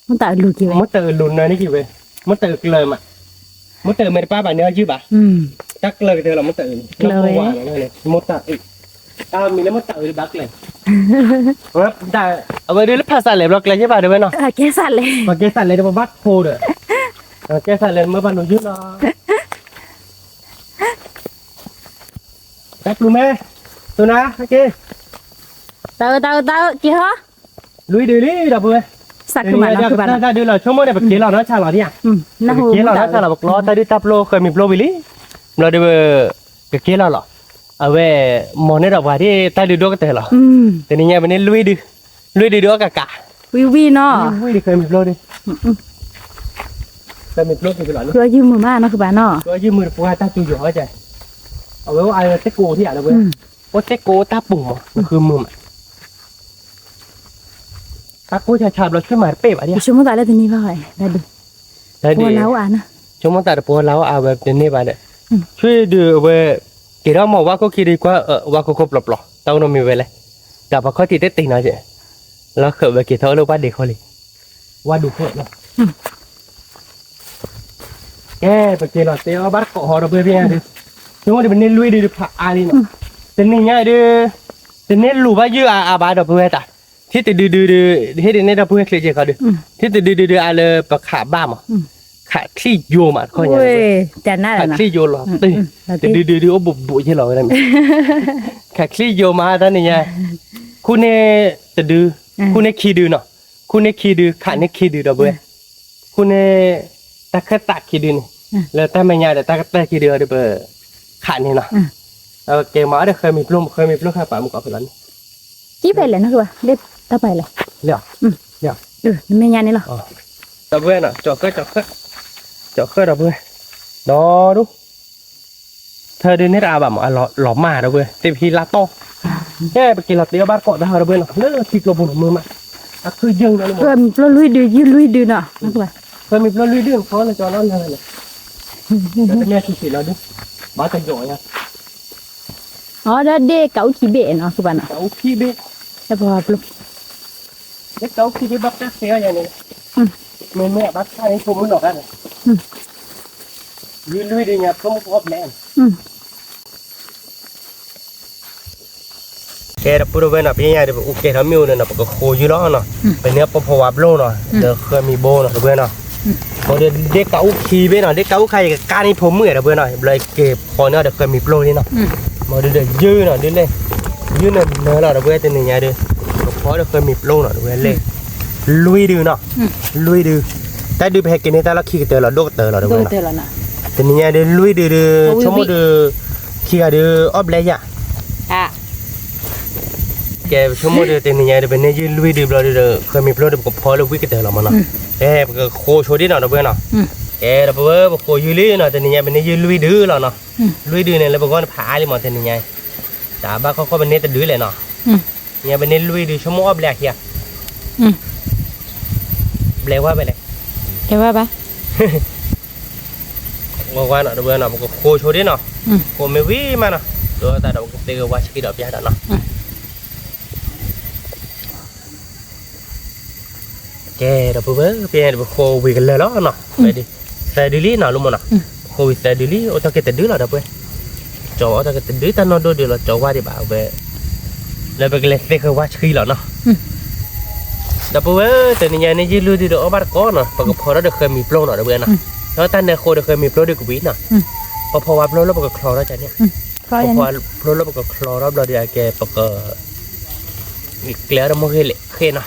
muốn tạo lùi kia มาตื่นลุนเลยนี่กี่เว้ยมาตื่นเลยมามาตื่นไม่ได้ป้าบ่าเนื้อชื่อบ่าจักเลยเธอเรามาตื่นเราหวานเลยมาตื่นมีแล้วมาตื่นบักเลยว่าได้เอาไปดูแล้วภาษาเหลวเราเลยใช่ป่ะเดี๋ยวไปเนาะ cái sàn lên มาเกสันเลยเดี๋ยวมาบัดโพเด้อเกสันเลยเมื่อวันหนูยืดเนาะแป๊บรู้ไหมตัวนะโอเค tao kia hả ลุยดูดิดับเบิ้ล sạc cái bàn nó cái bàn ได้ดูเราชั่วโมงเนี่ยแบบเกเราเนาะชาเราเนี่ย nó เกเราเนาะชาเราบอกล้อตาดิตับโลเคยมีโปรวิลี่เราดูเกเราหรอเอาไว้มองในดอกว่าที่ตาดูด้วยกันเตะหรอแต่นี่เนี่ยวันนี้ลุยดูด้วยกะ vi nó ลุยดิเคยมีโปรดิเคยมีโปรกี่หรอ cứ như mưa ma nó cái bàn nó ก็ยืมมือปูตาจูอยู่ใจเอาไว้ว่าไอ้เตโกที่อะไรเว้ยโอเตโกตาปุ่มมันคือมือตาโกชาชาเราช่วยมาเป๊ะอ่ะเนี่ย chúng ta lại tin đi vào rồi đây đi ได้ดี bố láo à nó ช่วงแต่ปูแล้วเอาแบบนี้ไปเนี่ยช่วยดูเว้ยกี่เราบอกว่าก็คิดดีกว่าว่าก็ครบหลบหรอต้องนมีเวลาแต่พอเขาติดได้ติงนะเจ๊แล้วเกิดไปกี่เท่าลูกว่าเด็กเขาเลยว่าดูเพิ่มเนาะแกไปกี่หลอดเตี้ยบ้านเกาะหอเราเพื่อนพี่ดิช่วงที่เป็นเน้นลุยดีผ่าอาลีเนาะเป็นนี่ไงดิเป็นเน้นรู้ว่ายื้ออาบาดเพื่อนแต่ที่ติดดูที่ติดเน้นเราเพื่อนเคลียร์เขาดิที่ติดดูอะไรปะขาบ้ามั้งขาขี้โยมาเขาอย่าง แต่น่า ขา นะ ขี้โยหรอตีดูโอ้บุใช่หรออะไรมั้ยขาขี้โยมาตอนนี้ไงคุณเนี่ยจะดูคุณเนี่ยขี้ดูเนาะคุณเนี่ยขี้ดูขาเนี่ยขี้ดูเราเบื่อคุณเนี่ยตะแคตักขี้ดูนี่แล้วแต่ไม่ยากแต่ตะขี้ดูเดี๋ยวเบื่อขานี่เนาะเกมมาเดี๋ยวเคยมีปลุ้มข้าป่ามุกเอาไปแล้วนี่ chí phải là nó rồi đẹp tao phải là เลี้ยว mẹ nhà này là เราเบื่อเนาะจอดก็เราเบื่อดอดูเธอเดินให้เราแบบหล่อมาเราเบื่อเต็มที่ลาโต้แค่ไปกินลาเตี้ยบ้านเกาะได้เราเบื่อเนาะเลิกติดลมบนมือมาคือยังนะ rồi lo lui đi nè nó rồi เคยมีเราลุยเรื่องเขาเลยจอนั่นเลยแล้วแต่แม่สุดๆเราดูบ้าจะหย่อยอ่ะ nó đã đê cẩu chỉ bể nó các bạn ạ เขาขี้เบ๊ đã bỏ luôn เด็กเขาขี้เบ๊บักแจ๊กเสียอย่างนี้แม่บักใช่ผมมันหลอกกันลุยดีเนี่ยเขาไม่พบแน่แกเราพูดไว้หน่อยพี่ใหญ่เดี๋ยวโอเคทำมิวเนี่ยนะปกโคอยู่แล้วเนาะเป็นเนื้อปะพวับโลเนาะเดี๋ยวเคยมีโบเนาะเพื่อนเนาะพอเด็กเก่าขี้เบ๊หน่อยเด็กเก่าใครกับการนี่ผมเมื่อยเพื่อนหน่อยเลยเก็บพอเนาะเดี๋ยวเคยมีโปรนี่เนาะมาเดี๋ยวยืนเนาะเดี๋ยวเลยยืนเนาะเนื้อเราเพื่อนเป็นยังไงเดี๋ยวพอเดี๋ยวเคยมีโปรเนาะเพื่อนเลยลุยดูเนาะลุยดูแต่ดูไปกินนี่แต่ละขี้เตอเราโดดเตอเราเพื่อน tôi là nè เป็นยังไงเดี๋ยวลุยดูชั่วโมงเดี๋ยวขี้เดี๋ยวออฟเลยอ่ะ à แกชั่วโมงเดียวเต็มยังไงเดี๋ยวเป็นเนี่ยยืนลุยดื่มเราเดี๋ยวเคยมีโปรเดี๋ยวพอเราวิ่งกันเดี๋ยวเรามาเนาะก็โคโชว์ดิเนาะเพื่อนเนาะเดี๋ยวเพื่อนโคยืนลี่เนาะแต่ยังไงเป็นเนี่ยยืนลุยดื้อเราเนาะลุยดื้อเนี่ยเราบอกว่าผาเลยมั้งแต่ยังไงแต่บ้าเขาเป็นเนี่ยแต่ดื้อเลยเนาะเนี่ยเป็นเนี่ยลุยดื้อชั่วโมงแบล็กเฮียแบล็กว่าไปเลย cái ba ba qua nọ bữa nào một khô cho đến nọ khô mới ví mà nọ rồi ta đầu cái qua cái đợt giá đó nọ kè đó bữa bây giờ khô vì cái lơ đó nọ vậy đi xe đi lý nào luôn mà nọ khô vì xe đi lý ô tao cái tên đứa là đâu bữa chỗ tao cái tên đứa ta nó đôi điều là chỗ qua đi bảo về là về cái xe qua khi là nọ đó bữa từ nhà này chỉ lưu đi được ở bát có nọ và có đó được khơi mì plo nọ đó bữa nọ nó ta này khô được khơi mì plo được của bí nọพอว่าโปรแล้วปกครอแล้วจ้ะเนี่ยพอโปรแล้วปกครอแล้วเราเดี๋ยวแกปกอีกแล้วเราโมเฮเละเคนะ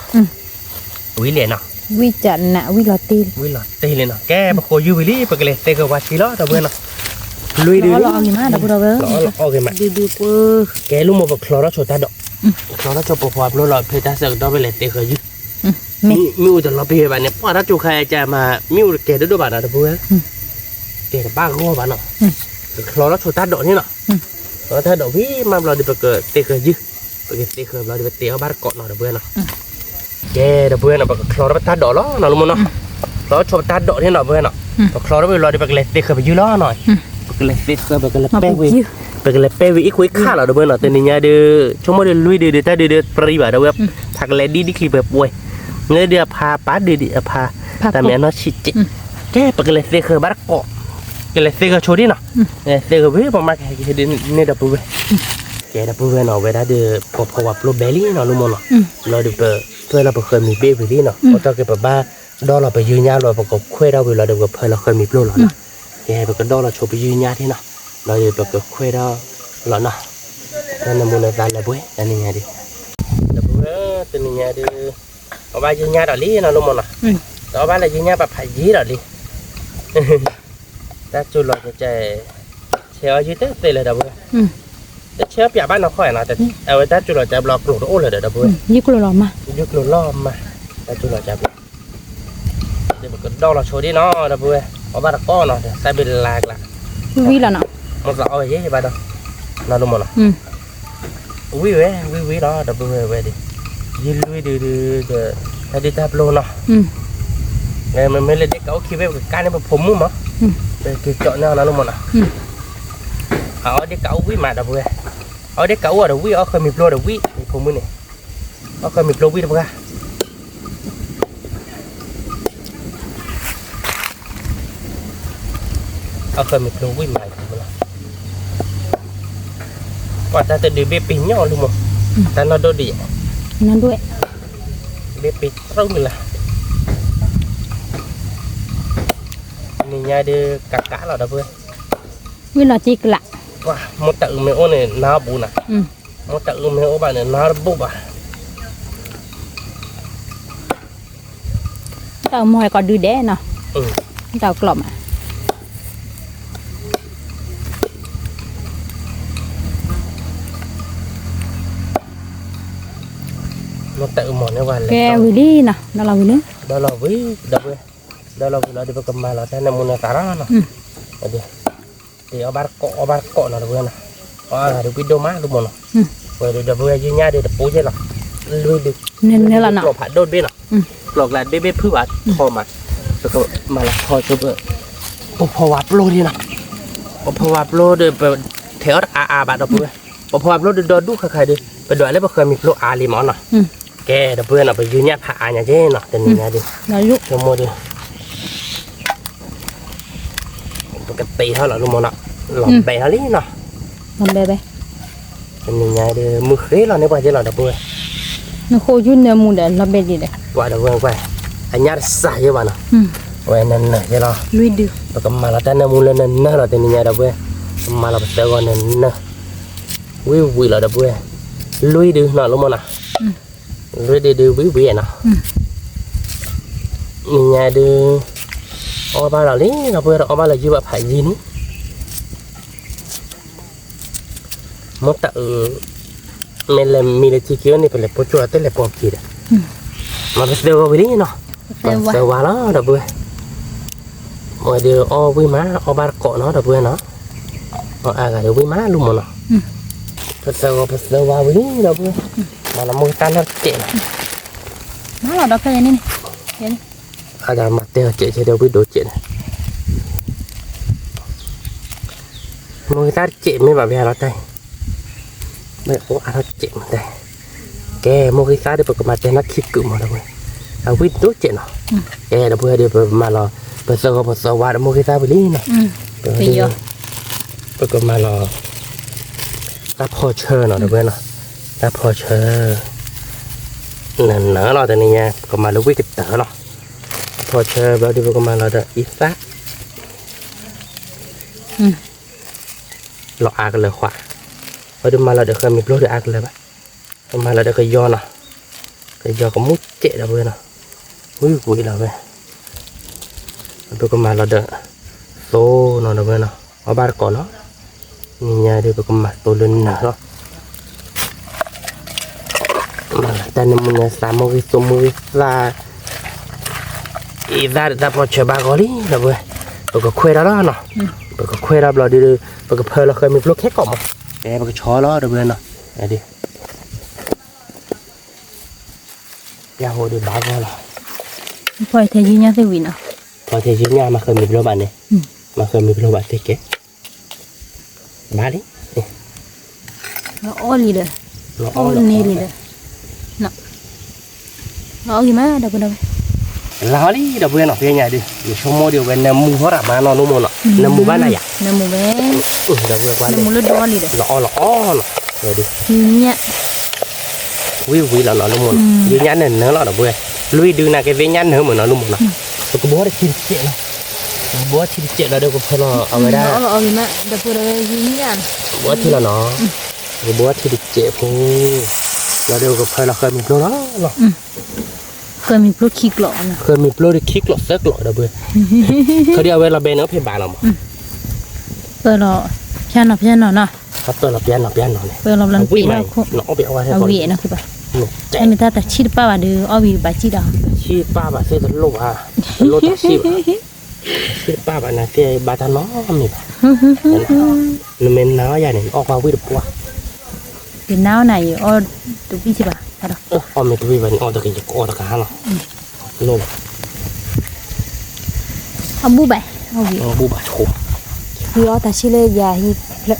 วิเลยนะวิจันนะวิลอตีเลยนะแกปกยูวิลี่ปกเลยเตะกับวาชิล้อตัวเบอร์นะลุยดูล้อกี่มาดับเราเบอร์ล้อกี่มาดูเบอร์แกรู้มั้ยปกครอแล้วโชว์ตาดอกครอแล้วโชว์ปกว่าโปรเราเพต้าเสกดอกไปเลยเตะกับยูมิวจะเราไปแบบนี้พอถ้าจูใครจะมามิวแกดูดูบ้านนะตัวเบอร์แกกับบ้าก็บ้านเนาะคลอแล้วโชว์ตาดอกนี่เนาะแล้วถ้าดอกพี่มาเราดีไปเกิดเตะเคยยื้อไปเกิดเตะเคยเราดีไปเตะเอาบ้านเกาะหน่อยเดี๋ยวเพื่อนเนาะแกเดี๋ยวเพื่อนเนาะไปคลอแล้วไปตาดอกล้อหน่อยลุงมันเนาะแล้วโชว์ตาดอกนี่เนาะเพื่อนเนาะคลอแล้วไปเราดีไปเกิดเตะเคยไปยื้อล้อหน่อยไปเกิดเตะเคยไปเกิดเป้วิไปเกิดเป้วิอีกคุยข้าเราเดี๋ยวเพื่อนเนาะแต่เนี่ยเดี๋ยวช่วงเมื่อเดือนลุยเดี๋ยวถ้าเดือนปรีบ่าเดี๋ยวทักเลดี้ดิคลิปแบบป่วยเงี้ยเดี๋ยวพาป้าเดี๋ยวพาแต่แม่เนาะชิจิแกไปเกิดเตะเคยบ้านเกาะcái này xe cho đi nào, xe với bọn mày cái đi nên đập bùi, cái đập bùi nào về đã được có vào lô bé lý nào luôn mà nó được phơi là khơi mì bê về đi nào, ở trong cái bà đó là phải dư nha rồi có khuê đâu vì là được phơi là khơi mì lô rồi, cái đó là chỗ bị dư nha thế nào, nó được có khuê đâu là nào, nên là muốn là bùi, anh nghe đi, đập bùi từ nhà đi, ở ba dư nha đó lý nào luôn mà nào, đó ba là dư nha bà phải dí đó đi. ta chui lọt cái chè chéo dưới tết tê là đâu bữa tết chéo bịa bán nó khỏi nào tết ở ta chui lọt chè lọt lụt ô là đâu bữa nhức lọt mà ta chui lọt chè để một cái đo là số đi nó đâu bữa có ba đặc con nó sai bên lạc là vi là nó một lọ vậy chứ ba đâu nó đúng không nào vi đó đâu bữa về đi đi lui đi ta đi tap luôn nó ngày mình mới lên cái cấu khi về cái can này mà phồng mu mà để cái chọn nào nó luôn mà ở đây cấu quý mà đâu vừa ở đây cấu ở đâu quý ở khơi mì plo đâu quý phồng mu này ở khơi mì plo quý đâu ra ở khơi mì plo quý mà còn ta tự đi bếp pin nhau luôn mà ta nó đôi đi nó đôi bếp pin sâu như là nhà đi cắt cá là đâu vừa vì là chỉ lạ wow một tự mấy ô này nó bù nè một tự mấy ô bạn này nó bù à tao mồi còn đưa đẻ nè tao cọp à một tự mồi nó vào kè vì đi nè đó là vì nữa đó là vì đâu vừa đó là đi vào cầm là thế này muốn là cá đó nè thì ở bát cọ là được nè là được video má đúng không nè rồi được vừa như nha để được bố chứ là lui được nên là nó lột hạt đốt bên nè lột lại bê phứ bát kho mà là kho cho bữa phô vạp lô đi nè phô vạp lô được theo bạn đó bữa phô vạp lô được đốt đúc khai điไปด้วยแล้วบ่เคยมีโลอาลีมอนน่ะแกเดี๋ยวเพื่อนเอาไปยืนเนี่ยผ่าเนี่ยเจ้เนาะแต่นี่นะดินายุชั่วโมงดิปกติเท่าไหร่ลุงมอนน่ะหลอมไปเท่านี้เนาะหลอมไปแต่นี่ไงดิมือเคยเราเนี่ยว่าจะเราเดี๋ยวเพื่อนnó khô chút nữa muốn để nó bên gì đấyว่าเดี๋ยวเพื่อนไปอันนี้ใส่ยังไงเนาะไว้นั่นน่ะเจ้าลุยดูปกติมาแล้วแต่เนี่ยมูลนั่นน่ะเราแต่นี่ไงเดี๋ยวเพื่อนมาเราไปเจอกันนั่นน่ะวิเราเดี๋ยวเพื่อนลุยดูเนาะลุงมอนน่ะลุยดูวิเนาะนี่ไงดูở ba là lý là vừa ở ba là như vậy phải gì nữa muốn tự mình làm mình là chỉ kia này phải là bố chúa tới là bom gì đấy mà bây giờ với lý nó giờ qua nó là vừa mọi điều ở với má ở ba cọ nó là vừa nó ở cái điều với má luôn mà nó thật sự bây giờ qua với lý là vừa mà là môi tan nó chết má là đó cái này này ada mati cek dia dah video cek người ta chị mới bảo về nó đây bây giờ ăn nó chị mà đây kè mua cái cá để bật mặt trên nó khít cự mà đâu rồi à vít đốt chị nó kè đâu bây giờ mà là bây giờ qua mua cái cá bị lý này bây giờ bật mặt là ta phô chơi nó đâu bây nó ta phô chơi nè nở nó từ này nha còn mà lúc cái tở nó phô chơi bao đi bật mặt là được ít phát lọ ác là khỏa ở đây mà là được cái mình lôi được ác là vậy mà là được cái giò có mút chệ đâu bên nào mũi quỷ là vậy tôi có mà là được số nó đâu bên nào ở ba cỏ nó nhà đây tôi có mặt tôi lên nở đó mà ta nên muốn làm một cái số một là ý ra để ta bỏ chơi ba gói là vậy tôi có khuê đó nó tôi có khuê đó là đi tôi có phơi là khơi mình lúc hết cỏ mà để tôi có chó nó đâu bên nào này đi ya hồi đi báo coi là phải thấy gì nha thế vị nào phải thấy gì nha mà khơi mình lâu bạn này mà khơi mình lâu bạn thế kế bá đi nó ô lì đấy ô nê lì đấy nó gì mà đâu đâu lao đi đâu bên nào phía nhà đi để cho mua điều bên nằm mua hết à mà nó luôn mua nằm mua bán này à nằm mua bé đâu vừa qua nằm mua lót đỏ lì đấy lọ rồi đi nhẹ quý là nó luôn mua dưới nhãn này nó là đâu vừa lui đưa là cái vế nhãn nữa mà nó luôn mua nào tôi có bố để chín chuyện nào bố chín chuyện là đâu có phải là ở ngoài đây nó gì mà đâu vừa đây gì nhá bố thì là nó bố thì chuyện phu là đâu có phải là khơi mình luôn đó khơi mình luôn khích lọ nè khơi mình luôn đi khích lọ sét lọ đâu vừaเขาเดียวเวลาเบนเอาเพียบาลมั้งlọ piano nè ครับตัวเราเปลี่ยนเนี่ย lọ lầnวิ่ง pin ใหม่ nó không เนาะเอาไปเอาไว้ให้ เอา ก่อน vị nóคือแบบ ใจ ไอ้เมื่อแต่ชีดป้าว่าดูเอาวีบาจีดา ชีป้าบาเซ่ตะโลกอ่ะโลกตะชีป้าบานะเซ่บาตาน้อมีป่ะนี่มันน้าอย่างนี้ออกมาวิ่งปัว เป็นน้าวไหนอ๋อตัวพี่ใช่ป่ะอะไร ออกมาตัววิ่งออกตะกี้ออกตะกี้ฮะเนาะโลก เอาบูไปเอาวี บูบาโถ คือเอาแต่ชีเลยยาฮีเล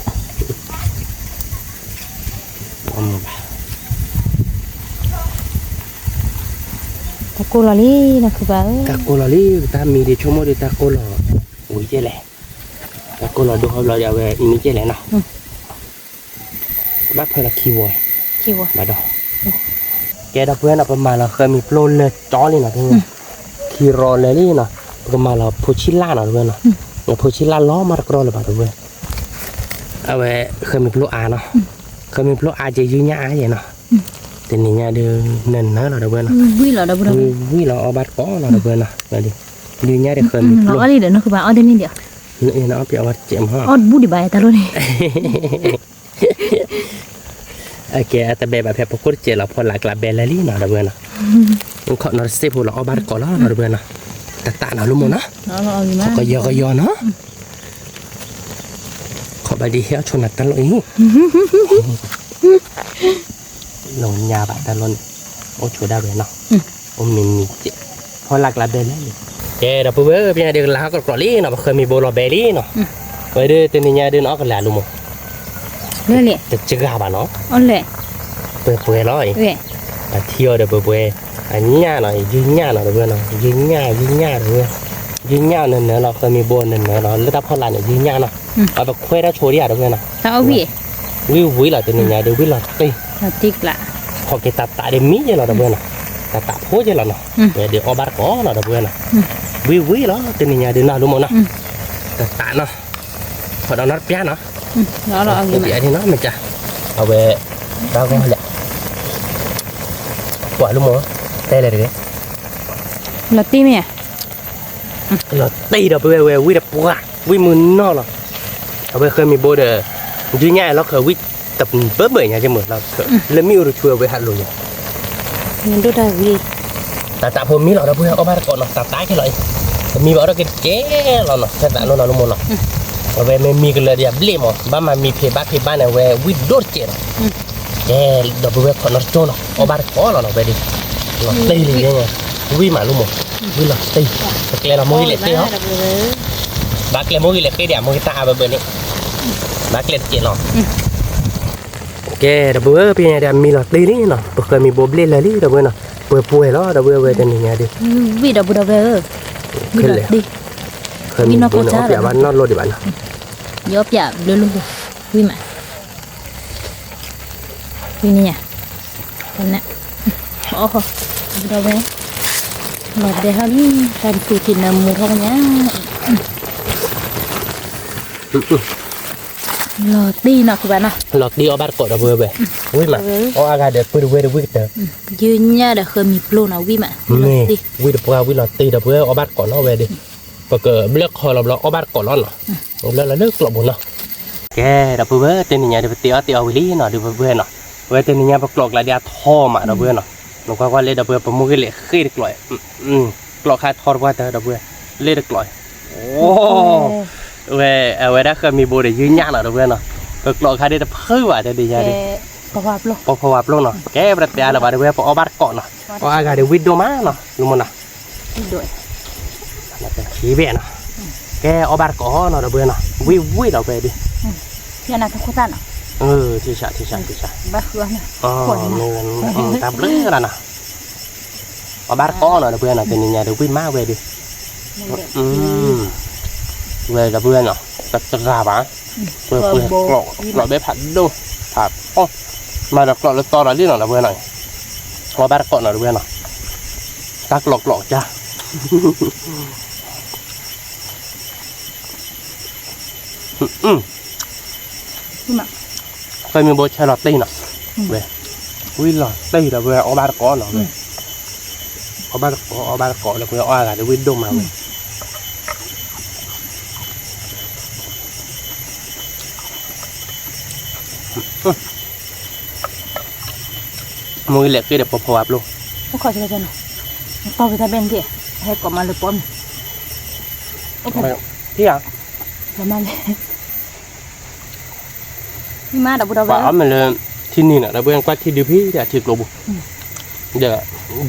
ตะโกลาลีนะคือแบบ ตะโกลาลีตามีดิชั่วโมงดิตะโกลาอุ้ยเจ๊แหละตะโกลาดูเขาเราจะเอาไปมีเจ๊แหละเนาะบ้าเพื่อนละคีวอยคิว มาดอกแกดับเพื่อนเราประมาณเราเคยมีโปรเลยจ้อเลยนะทุกคนคีรอเลยนี่เนาะประมาณเราพูชิล่าเนาะทุกคนเนาะเราพูชิล่าล้อมากรอเลยป่ะทุกคนเอาไว้เคยมีโปรอาเนาะเคยมีโปรอาจะยืนยาอย่างเนาะแต่นี่เนี่ยเดินเนินนะเราทุกคนเนาะ vui là đâu đâu วิ่งเราเอาบัตรก้อเราทุกคนเนาะมาดิยืนยาเดี๋ยวเคยมีโปร nó đi được nóคือแบบเอาได้นี่เดียว นี่เนาะไปเอาบัตรเจ็บห้า เอาบูดีไปแต่รู้นี่ โอเคแต่แบบแบบพวกเจเราพอหลักละเบลลี่เนาะทุกคนเนาะเขาเนาะเซฟเราเอาบัตรก้อเราทุกคนเนาะตาเนาะรู้มั้ยเนาะ nóเอาgì mà ก็ยอเนาะขอบดีเฮียชนตลอดอีหลงยาบะตลอดโอ้ช่วยได้เลยเนาะโอ้มีเจพอหลักละเบลลี่เจเราเพื่อพี่เดี๋ยวเราก็กรอลี่เนาะเคยมีโบลเบลลี่เนาะไปเดี๋ยวตัวนี้เดี๋ยวเนาะก็แหละรู้มั้ย เลยเลย จะจืดหาบ้านเนาะ เอาเลย เปื่อยร้อย เว้ย เที่ยวเดี๋ยวเปื่อยอันนี้หน่อยยืนหน้าหน่อยเพื่อนเนาะยืนหน้าเลยยืนหน้าเนี่ยเราเคยมีโบนเนี่ยเราเลือกพอหลานเนี่ยยืนหน้าเนาะเอาแบบคุยได้โชว์ดิอ่ะเพื่อนเนาะ ถ้าเอาวี วิหล่ะตัวนี้เดี๋ยววิหล่ะตี เราติ๊กละ ขอเกตตาเดี๋ยวมีเยอะเราเพื่อนเนาะตาพูดเยอะเราเนาะเดี๋ยวเอาบัตรก้อเราเพื่อนเนาะวิเหรอตัวนี้เดี๋ยวน่ารู้มั้งเนาะตาเนาะพอเรานัดเปี้ยเนาะ nóเอาgì เดี๋ mà ยวที่เนาะมันจะเอาไปเราก็แหละปล่อยลูกหมูได้เลยดิ là tim à เราตีเราไปวิ่งแบบปุ๊กวิ่งมือนอกเราเอาไปเคยมีโบเดอร์ยืนง่ายเราเคยวิ่งtập bớt bưởi nhà cho mở là lấy miêu được chùa với hạt lùi mình đốt ra vì tạ hôm mi lọ đâu bây giờ có ba con nó tạ tái cái loại mi bảo đó cái chế lọ nó sẽ tạ nó một lọ về mi cái lời đẹp lìm mà ba mà mi phía ba này vềวิ่งđốt chết chế đâu bây giờ con nó trôn nó có ba có lọ nó về đi nó tây đi nhaวิ่งmà luôn mộtวิ่งlọ tây cái là môi lệ tây đó ba cái môi lệ tây đẹp môi ta về bên này บากเล็ดเจเนาะแกดับเบิ้ลเป็นยังไงมีหลอดตีนี่เนาะเคยมีโบเบลลี่ดับเบิ้ลเนาะป่วยแล้วดับเบิ้ลเวทีนี้ดิ วิดับเบิ้ลวิดับดิ เคยมีโบนออกจากบ้านนอกรถดิบ้าน ยอบอย่าเลื่อนลงวิมาวินี่อ่ะกันนะโอ้โหดับเบิ้ลหมดเดี๋ยวนี้การสูตินำมูท้องเนี้ยหลอดดีเนาะคือบ้านนะหลอดดีเอาบาร์กดดับเบิ้ลไปวิ่งมาเอาอากาศเดือดปืนเวทวิ่งเดือดยืนเนี่ยเดี๋ยวเคยมีปลูนะวิมานี่วิ่งเดือดปลาวิ่งหลอดตีดับเบิ้ลเอาบาร์กดเนาะเวดิปกติเลือกคอเราเอาบาร์กดเนาะแล้วเลือกกลบบุญเนาะแกดับเบิ้ลเต็นนี่เดี๋ยวเตี๋ยววิลี่เนาะดับเบิ้ลเนาะเวทีนี้ปกติเราเดียท่อมาดับเบิ้ลเนาะเราก็ว่าเล่ดับเบิ้ลประมุขเล่ขี้กลอยกลอกคาทอดว่าแต่ดับเบิ้ลเล่กลอยโอ้เวได้เคยมีโบได้ยืนยันดับเบิ้ลเนาะก็กลอกคาได้แต่เพิ่มว่าแต่ดีใจดิพอวับลงเนาะแกประเดี๋ยวเราดับเบิ้ลพอเอาบาร์กดเนาะพออากาศเดี๋ยววิดโดมาเนาะรู้มั้ยเนาะด้วยนั่นเป็นขี้เบี้ยเนาะแกเอาบาร์กดเนาะดับเบิ้ลเนาะวิเราไปดิที่นั่นทุกคนเนาะที่ชาบ้าคือเนี่ยอ๋อนี่ตาเบลอแล้วนะเอาบาร์ก้อนเนาะเพื่อนเนาะเป็นยังไงเดี๋ยววิ่งมาเว้ยดิเว้ยเพื่อนเนาะจะราบอ่ะเพื่อกรอกได้ผัดดูผัดอ๋อมาดับกรอกแล้วต่ออะไรนี่เนาะเพื่อนหน่อยเอาบาร์ก้อนเนาะเพื่อนเนาะตักหลอกจ้าเคยมีโบชาลอตตี้เนาะเว้ยวิ่งหลอตตี้แต่เว้ยเอาบาร์ก้อนเนาะเว้ยเอาบาร์ก้อนแล้วเว้ยเอาอะไรเดี๋ยววิ่งดมมาเว้ยมือเล็กก็เดี๋ยวพอวับลูกพวกเขาจะไปเนาะต่อไปทำเป็นที่ให้กลับมาเลยป้อมโอเคที่อ่ะประมาณเลยนี่มาดับบุดเอาไว้ว่ามันเลยที่นี่น่ะเราเบิ่งกว่าที่ดิพี่เดี๋ยวที่กลบเดี๋ยว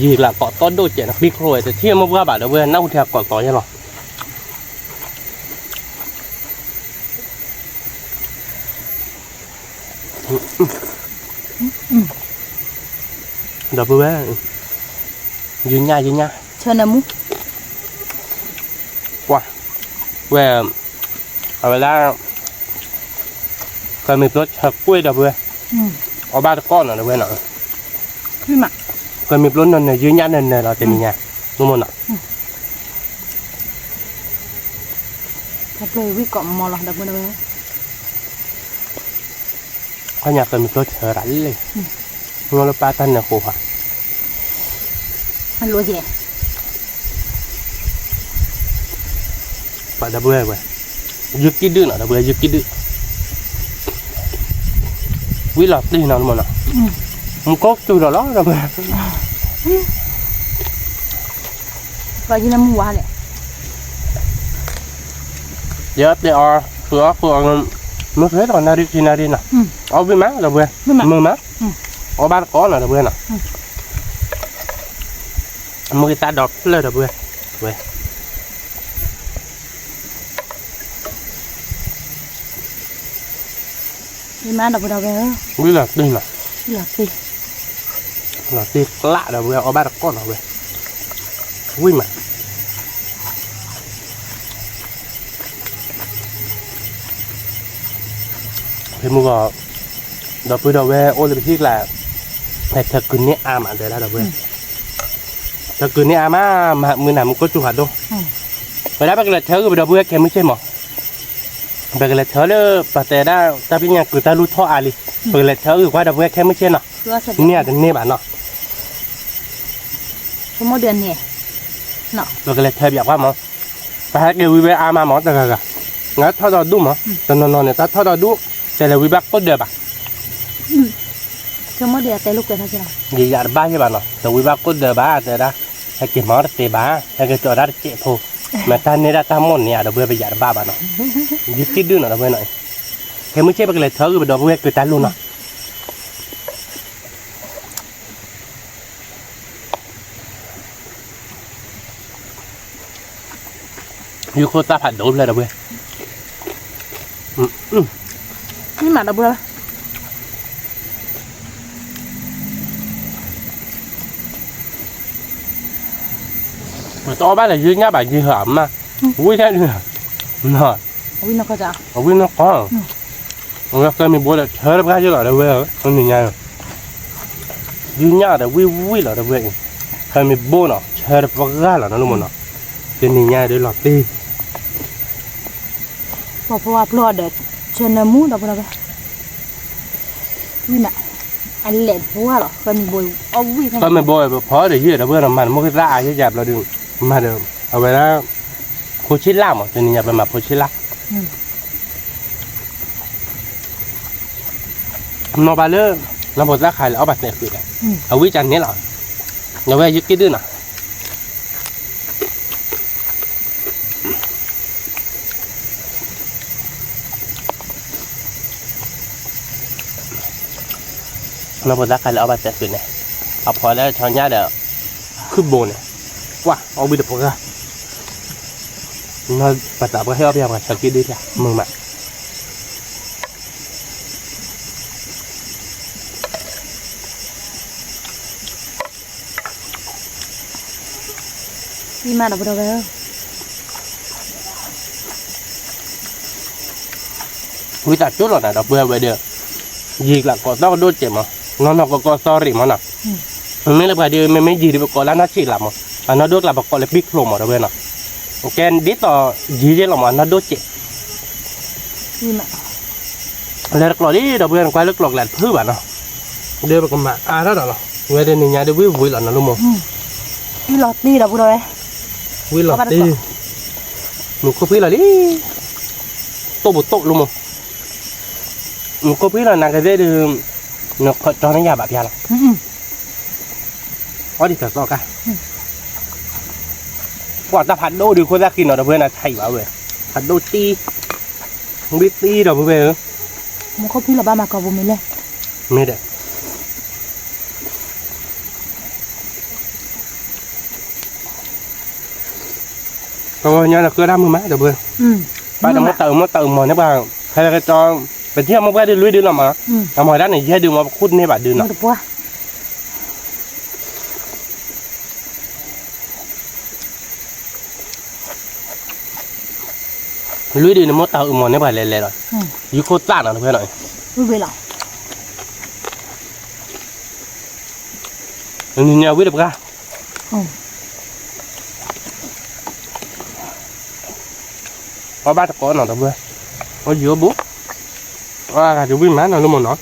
ยีหลักเกาะต้นโดดเจ๋นะพี่โครยแต่เที่ยวมาว่าบาดเราเบิ่งน่าแทบเกาะต่อใช่หรอเดี๋ยวเบิ่งยืนง่ายเชิญนะมุว่าเว้ยเอาเวลาเคยมีรถชักกล้วยดับเบิ้ลเอาบ้านก้อนหน่อยดับเบิ้ลหน่อยพี่มาเคยมีรถนั่นเนี่ยยืนยันนั่นเนี่ยเราจะมีไงนู่นน่ะถ้าเลยวิ่งเกาะมอลดับเบิ้ลเลยเขาอยากเคยมีรถเฉยรันเลยงอลปลาตันเนี่ยโคค่ะมันรัวเจ๋ปลาดับเบิ้ลเว้ยยึกกี้ดื้อหน่อยดับเบิ้ลยึกกี้ดื้อวิลาตีนอนมันอ่ะมันก็จุดละล้อระเบิดก็ยินน้ำหัวเลยเยอะเดี๋ยวเผื่อมันเคยตอนนาฬิกานาฬิน่ะเอาไปมั้งระเบิดมือมั้งเอาบ้านก้อนน่ะระเบิดน่ะมือตาดอกเลยระเบิดเว้ยนี่มาดับบุดเอาไว้วิลาตีน่ะหลักตีละระเบิดเอาบ้านก้อนระเบิดวิ่งมาเพื่อนมึงก็ดับเบิลดับเบิลโอ้เลยไปที่แหละแต่ถ้าคืนนี้อามาเดี๋ยวแล้วดับเบิลถ้าคืนนี้อามามือหนามันก็จุหัดดูไปได้ไปกันเลยเธอก็ไปดับเบิลแค่ไม่ใช่หมอไปกันเลยเธอเลยปะแต่ได้ถ้าเป็นอย่างกูตารู้ท่ออาลีไปกันเลยเธอคือว่าดับเบิลแค่ไม่ใช่เนาะเนี่ยแต่เนี่ยบ้านเนาะชั่วโมงเดือนเนี่ยเนาะไปกันเลยเธออยากว่าหมอไปให้เกวิเวอามาหมอแต่กันงั้นท่อดอดูหมอแต่นอนเนี่ยท่อดอดูแต่เราวิบักก็เดือบอ่ะชั่วโมงเดือนแต่ลูกเกิดเท่าไหร่ยี่ยาบ้าใช่ป่ะเนาะแต่วิบักก็เดือบบ้าแต่ละให้เก็บหมอเตะบ้าให้เก็บจอดได้เจ็บโผล่แม้ตอนนี้ได้ตามมดเนี่ยเราเบื่อไปยาบ้าบ้าเนาะยึดติดดื้อเนาะเราเบื่อหน่อยแค่ไม่ใช่ไปเลยเธอคือไปดอกเวกเกิดตาลุ่นเนาะยูโคตาผัดโดนเลยเราเบื่อ mà đâu bữa to bác là dưới nhá bà gì hởm mà vui thế nữa rồi ui nó có sao vui nó có người ta mình bố là chơi được cái chứ là đâu về không nhìn nhau dưới nhá là vui vui là đâu về khi mình bố nó chơi được cái là nó luôn mà cho nhìn nhau để lọt điพอupload เชิญมูดอกบ่นี่น่ะอันเล็ดบัวหรอก็มีบอยเอาวิ่ง ก็ไม่บ่อยเพราะเดี๋ยวยืดเพื่อนมันมันก็ได้ใช่ไหมเราดึงมาเดิมเอาไว้แล้วโคชิล่าหมดจะนี่อย่าไปมาโคชิล่านอบาเลอร์เราบอกราคาแล้วเอาบัตรเนี่ยคืออะไรเอาวิจารณ์นี้หรออย่าไปยึดกินด้วยนะเราบอกราคาแล้วเอาบัตรเนี่ยคือเนี่ยเอาพอแล้วช้อนย่าเดี๋ยวขึ้นโบเนี่ยว้าเอาไปเดี๋ยวพอกันเราปัตตาก็ให้เอาไปทำกับชาคิดด้วยจ้ะมึงมานี่มาดอกบ่ได้วิจารณ์จุดหรอนะดอกเบี้ยไปเดียวยีกหลักก็ต้องโดนเจ็บมั้งน้องก็สอรี่มั้งน่ะไม่เลยไปเดียวไม่ยีดีไปก่อนแล้วน่าฉีดหลับมั้งอันนั้นโดนหลับไปก่อนเลยบิ๊กโผล่มาดอกเบี้ยน่ะแกนดิต่อยีเจหลับมันน่าโดนเจ็บนี่มาแล้วกลอดนี่ดอกเบี้ยควายแล้วกลอดแหลมพื้นบ้านเนาะเดี๋ยวไปก็มาแล้วเนาะเวลาเนี่ยเดี๋ยววิ่งหล่อนนะลูกมั้งนี่หลอดนี่ดอกบ่ได้วิ่งหล่อนดิหนูก็พี่หล่อดิโตบุโตลูกมั้งหนูก็พี่หล่อนนางก็ได้ดื่มหนูขอจอนี่ยาแบบยาละอ๋อดีแต่ซอกกันกว่าจะผัดโดดูคนจะกินหน่อยเพื่อนนะใช่ป่าวเว้ยผัดโดตีวิตีเดี๋ยวเพื่อนมันเขาพี่ละบ้ามาก็บ่มีเลยไม่ได้ก็เนี่ยเราเคยทำมือไหมเดี๋ยวเพื่อนไปทำมาเติมหมดเนี่ยบ้างใครจะจองไปเที่ยวมาเพื่อได้ลุยดื้อหน่อยมั้งเอาหมดด้านไหนแค่ดื้อมาคุ้นเนี่ยแบบดื้อหน่อยลุยดื้อเนี่ยมดเติมหมดเนี่ยแบบเละๆเลยอยู่โคตรจ้าหน่อยเพื่อนหน่อยไม่เป็นหรอกนี่เนี่ยวิ่งเด็กกันพอบ้านตะโกนหน่อยเพื่อนพอเยอะบุ๊กว่าการจะวิ่งมาหน่อยรู้มั้งเนาะ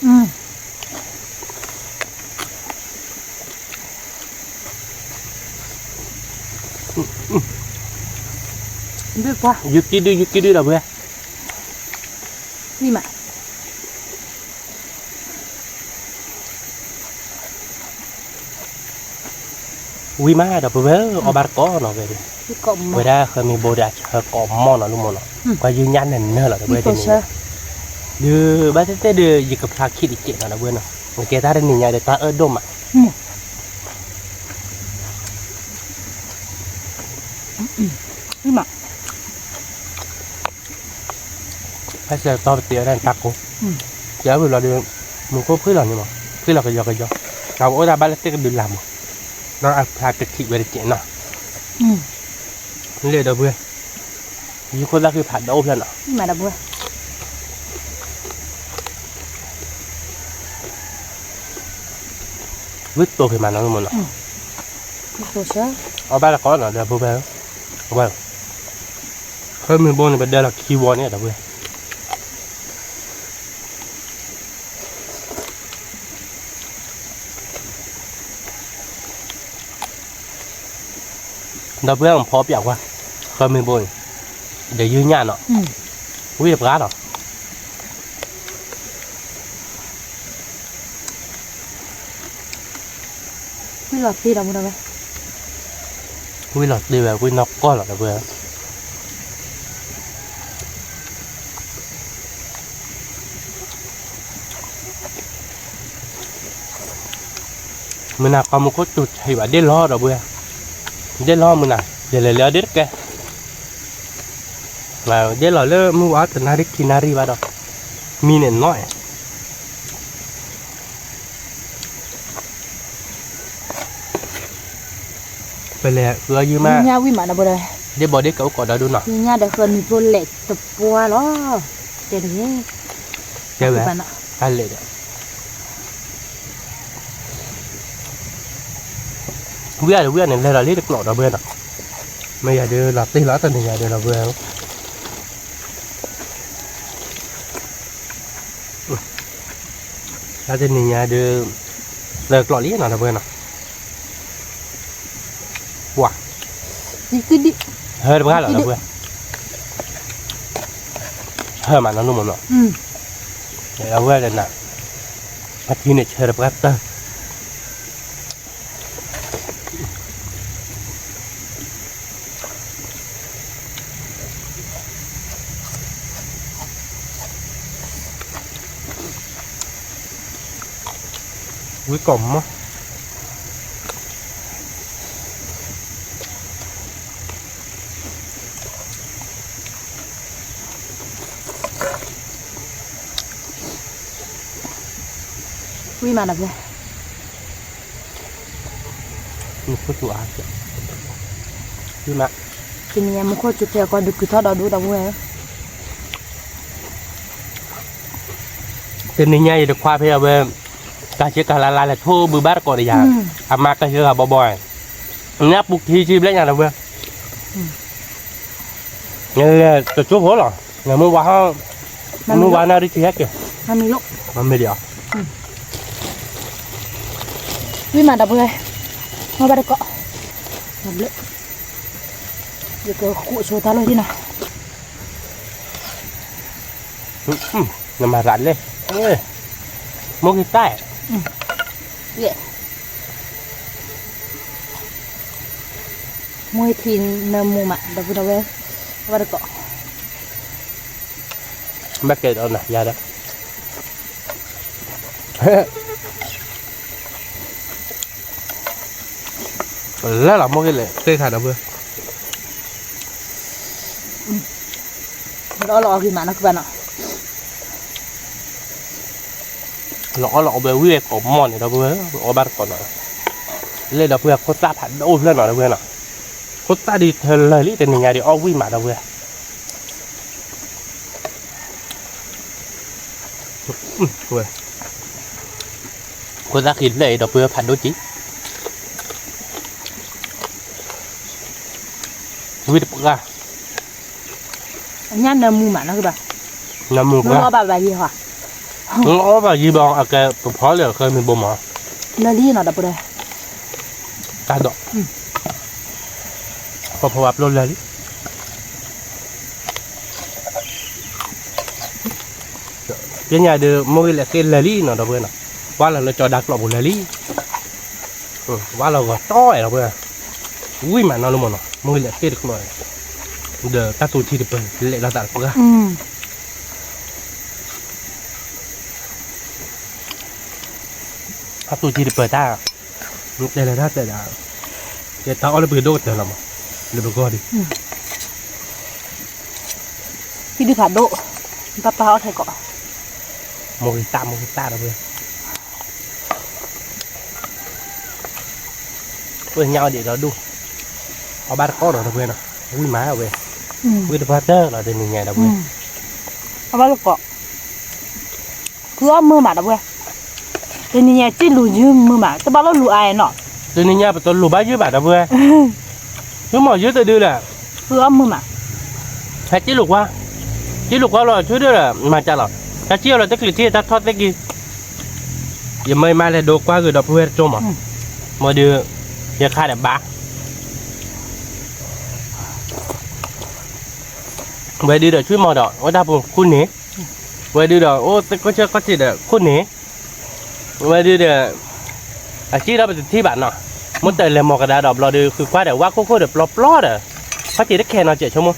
biết quáยึดกี่ดื้อเราเพื่อนนี่มาวิ่งมาเดี๋ยวเพื่อนเอาบาร์ก้อนหน่อยเลยเวลาเคยมีโบดัชเกาะมอนหน่อยรู้มั้งเนาะก็ยืนยันนั่นเนอะเหรอเพื่อนที่นี่ดื้อบ้านเต้ดื้อยึดกับพาคิดอีกเจ็ดนะเพื่อนเนาะโอเคถ้าได้หนีไงเดี๋ยวตาดมอ่ะนี่มาให้เสียต่อเตี้ยได้ตักกูเดี๋ยวเวลาเดินมึงก็เพื่อนเราเนี่ยมั้งเพื่อนเราก็ยอกเราโอ้ตาบ้านเต้ก็ดื้อลำเราเอาพาไปคิดไว้เจ็ดเนาะนี่เลยเดี๋ยวเพื่อนมีคนรักคือผัดโดเพื่อนเนาะนี่มาดับเบิ้ลวิทตัวขึ้นมาแล้วมั้งเนาะวิทตัวเชื่อเอาบ้านละก้อนเนาะเดี๋ยวเพื่อนเอาไปเคยมีโบนเป็นเดลักคีย์วอร์ดเนี่ยเดี๋ยวเพื่อนเดี๋ยวเพื่อนพอเปียกว่าเคยมีโบนเดี๋ยวยืนยันเนาะวิ่งปลาเนาะวิหลอดตีเราหมดเลยวิ่งหลอดดีแบบวิ่งนกก้อนหรอเดี๋ยวเพื่อนmình nào có một cốt chuột thì bạn đi lo rồi bữa đi lo mình nào để lấy lỡ đứt kìa và đi lo lỡ mua áo từ nari kinari vào đâu mi nền nói ไปเลยคือยืมมา nhà quy mà nó bờ đây เดี๋ยวบอกเด็กเขาก่อนเราดูหน่อย nhà để phần tôi lệ tập qua đó để thế เดี๋ยวแหวะ bạn ạ อันเลยเดี๋ยวเวียเนี่ยเลยเราเรียกหลอดเราเบื่อหน่อยไม่อยากเดินหลับตีหลับตอนนี้อยากเดินเราเบื่อแล้วตอนนี้อยากเดินเลิกหลอดเลี้ยหน่อยเราเบื่อหน่อยว้า đi cứ đi เฮ้ยเบื่อหรอเราเบื่อเฮ้ยมันนั่นนุ่มหน่อย เดี๋ยวเราเบื่อเลยนะอาทิตย์นี้เชิญเบื่อเตอร์วิกลมมั้ง quy mà nó bờ นี่พูดตัวอาจจะคือมา thì nhà mua khoai chuột theo coi được cứ thọ đó đủ đâu bờ เป็นนี่ไงเด็กควายเพียบการเชื่อการละลายและทั่วบือบ้านก่อนอย่างอามาก็เชื่อบ่อยๆเนี่ยปลุกทีชีพเล่นอย่างไรเว้ยเนี่ยจะช่วยหัวหรอเนี่ยเมื่อวานน่าดิเชียกเกี่ย hai mươi lốc มันไม่เดียว quy mà đập bờ mà bắt được cọ đập lệ giờ cứ cụ số ta luôn đi nào น้ำมารันเลยเอ้ยมองที่ใต้ vậy môi thì nằm mù mà đập bờ bắt được cọ แม่เกิดเอาหน่ะยาด้แล้วหลับมองกันเลยเคยขาดเอาเบื่อ đó là khi mà nó bạn ạ หล่อเบื่อวิ่งของมอนเนี่ยเราเบื่อเอาบ้านก่อนหน่อยเล่นเราเบื่อโคตรซาผัดโอ้เล่นหน่อยเราเบื่อหน่อยโคตรซาดีเธอเลยลิแต่ยังไงเดี๋ยวเอาวิ่งมาเราเบื่อเว้ยคนรักหินเลยเราเบื่อผัดโดจิวิ่งปุ๊กอะ nhăn nằm mù mà nó bạn น้ำมือ nó ก็ lo bà gì hả ล้อแบบยีบองอะแกตัวพอเลยเคยมีบ่หมอ nó đi nó đập bờ đây ตาดอกพอพวับรถเลยลิยังไงเดี๋ยวมวยแหละเกลเลยลิเนาะเราเบื่อเนาะว่าเราจอดักหลอกบุเลยลิว่าเราก็ต้อยเราเบื่อวิ่งมาเนาะลุงมันเนาะมวยแหละเกลหน่อยเดี๋ยวตาตูทีเดียวเละเราตัดเบื่อตาตูทีเดียวตาเดี๋ยวถ้าแต่เดี๋ยวตาเอาเลยไปโดดเดี๋ยวเรามาเดี๋ยวไปก็ดิ khi đi phạt độ papa họ thay cọ มวยตาเราเบื่อเพื่อนเงาเดี๋ยวเราดูเอาบ้านก้อนเราเบื่อเนาะวิ่งมาเอาเว้ยวิ่งไปพัดเตอร์เราเดินยังไงเราเบื่อ เขาว่าลูกเกาะคือเอามือหมาดับเว้ยเดี๋ยวนี้เนี่ยจิ้มลูยืมมือหมาแต่บ้านเราลูไอ้เนาะ เดินยังไงไปตัวลูบ้าเยอะแบบเราเบื่อเยอะหมอเยอะตัวเดียวแหละ คือเอามือหมา ให้จีลูกว่าเราช่วยด้วยแหละมาจ้าหรอถ้าเชี่ยวเราจะกลิ่นที่ถ้าทอดได้กี่ยังไม่มาเลยโดกว่าคือเราเพื่อจมอ่ะมาดูอย่าขาดแบบบ้าไว้ดูเดี๋ยวช่วยมอดอกว่าถ้าผมคุณหนีไว้ดูเดี๋ยวโอ้ก็เชื่อก็จิตเดี๋ยวคุณหนีไว้ดูเดี๋ยวอาชีพเราไปที่บ้านเนาะมันแต่เลยมอกระดาษดอกเราดูคือว่าเดี๋ยวว่าโค้เดี๋ยวปลอดอ่ะเขาจิตได้แค่นอนเจ็ดชั่วโมง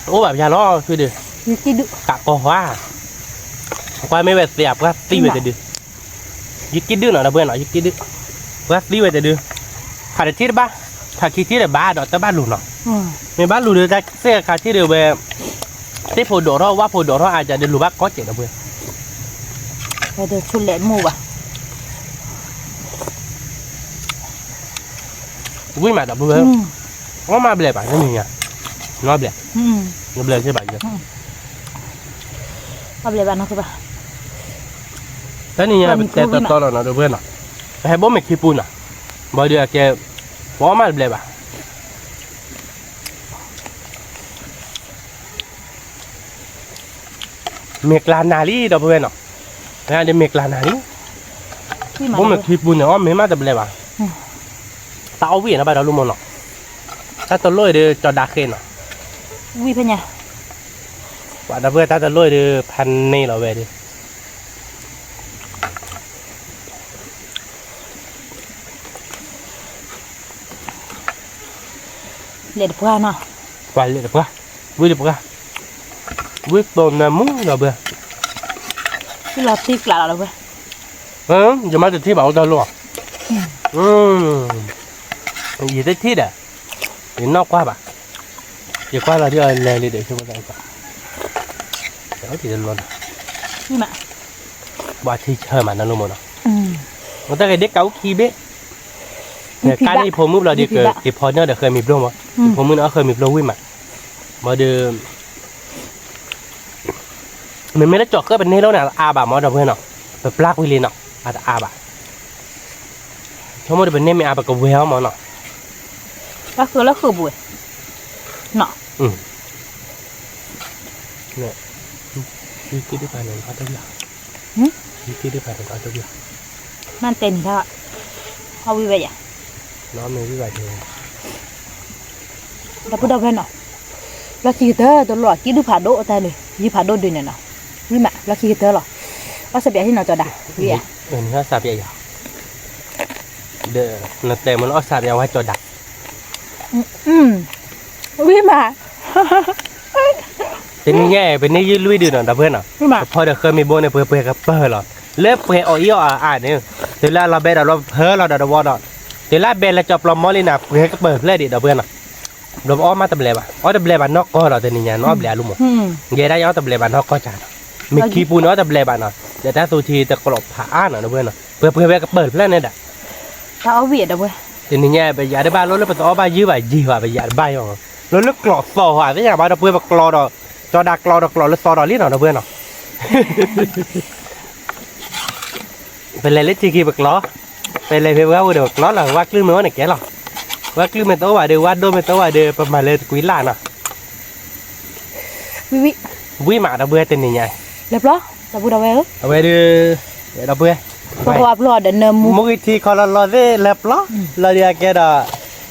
โอ้แบบยาล้อคือเดี๋ยว như cái đựng กะก็ว่าควายไม่แบบเสียบก็ตีไว้แต่ดื้อยึดกินดื้อหน่อยนะเพื่อนหน่อยยึดกินดื้อก็ตีไว้แต่ดื้อขาดที่บ้าขาดที่เดี๋ยวบ้าดอกแต่บ้านหลุดเนาะในบ้านหลุดเดี๋ยวจะเสียขาดที่เดี๋ยวแบบที่ผลดอกว่าผลดอกอาจจะเดี๋ยวหลุดบ้าก็เจ็บนะเพื่อน rồi được chun lẹn mù à vui mà đập bữa nó mà bể bạn cái gì nhỉ nó bể nó bể chứ bạn chứ Apa beli bạn nó cứ bà thế này nha cái to là nó được bữa nào hay bố mẹ khi pun à bây giờ cái bố mà bể bạn miệt là nà đi đâu bữa nào cái này miệt là nà đi bố mẹ khi pun nữa mấy má đập bể bạn tao biết nó bay đâu luôn mà nó ta tao lôi đi cho đá khen à vui phải nhỉ quả đã vừa ta tao lôi điพัน này là về đi liệt được qua nào quả liệt được quá vui tồn là muốn rồi bữa cái là tiếc lạ rồi giờ mai thì bảo tao luôn gì tới thiết à thì nó qua bà giờ qua là đi lè để cho mọi người đó thì luôn nhưng mà bà thì chơi mà nó luôn mà nó người ta cái đếch cáu khi biết cái này phô mướp là đi cái phô nó được khơi mịp luôn mà phô mướp nó khơi mịp luôn mà được mình mới đã chọn cái bên này đâu nào bà mà đâu quên nàoไปปลากวิลีเนาะอาบะชั่วโมงเดียวเป็นเนี่ยไม่อาบะกับเวลมาเนาะแล้วคือบุ้ยเนาะเนี่ยที่ได้ไปเนี่ยเขาตัวอย่างที่ได้ไปเนี่ยเขาตัวอย่าง มันเต็มแล้วเอาวิเวย์อ่ะ น้องไม่วิเวย์เลย แล้วพูดเอาไปเนาะแล้วขี้เธอตัวหลอดกี้ดูผ่าโดตายเลยยี่ผ่าโดด้วยเนี่ยเนาะวิมะแล้วขี้เธอหรอเอาเสบียงที่เราจะด่าวิอ่ะนี่เขาสับยาวเด้อนั่นแต่มันเอาสับยาวไว้จะดักวิมะทีนี้แย่เป็นนี่ยืดลุยดื้อหน่อยนะเพื่อนอ่ะพอเดี๋ยวเคยมีโบนเนี่ยเพื่อกับเพื่อหรอเล็บเพื่อเอาอี้อ่านเนี่ยทีแรกเราเบดเราเพ้อเราเดาว่าดอกทีแรกเบดเราจับลมมอลิน่ะเพื่อกับเปิดเลยดิเดาเพื่อนอ่ะลมอ้อมาตะเบลบ้าตะเบลบ้านนอกก็เราแต่นี่ยังนอกเบลลุมเย่ได้ย้อนตะเบลบ้านนอกก็จ่ามีขี้ปูนอ้อตะเบลบ้านเนาะเดี๋ยวถ้าสุธีจะกรอบผ่าอ่านเนาะเพื่อนเนาะเพื่อกับเปิดเลยเนี่ยเด้อถ้าเอาเวียดเด้อเว้ยทีนี้แย่ไปยาได้บ้านรถแล้วไปต่อบ้านยื้อไปยี่ว่าไปยาบ้านอ่ะรถกรอบฟอหัวที่อย่างบ้านเราเพื่อแบบกรอดจอดักกรอดแล้วซอดอลี่เนาะเพื่อนเนาะเป็นเลยเล็กจีกีแบบล้อเป็นเลยเพื่อว่าเดี๋ยวล้อหลังว่าคลื่นมันว่าเนี่ยแกหรอว่าคลื่นมันโตว่าเดี๋ยวว่าโดนมันโตว่าเดี๋ยวประมาณเลยกุยล่าเนาะวิมาเราเบื่อเต็มนี่ไงเรียบร้อยเราพูดเอาไว้เอาไว้เดี๋ยวเราเบื่อเพราะว่าปลอดเดินเนิมมุกทีคอเราเล่เล็บล้อเราเดี๋ยวแกเด้อ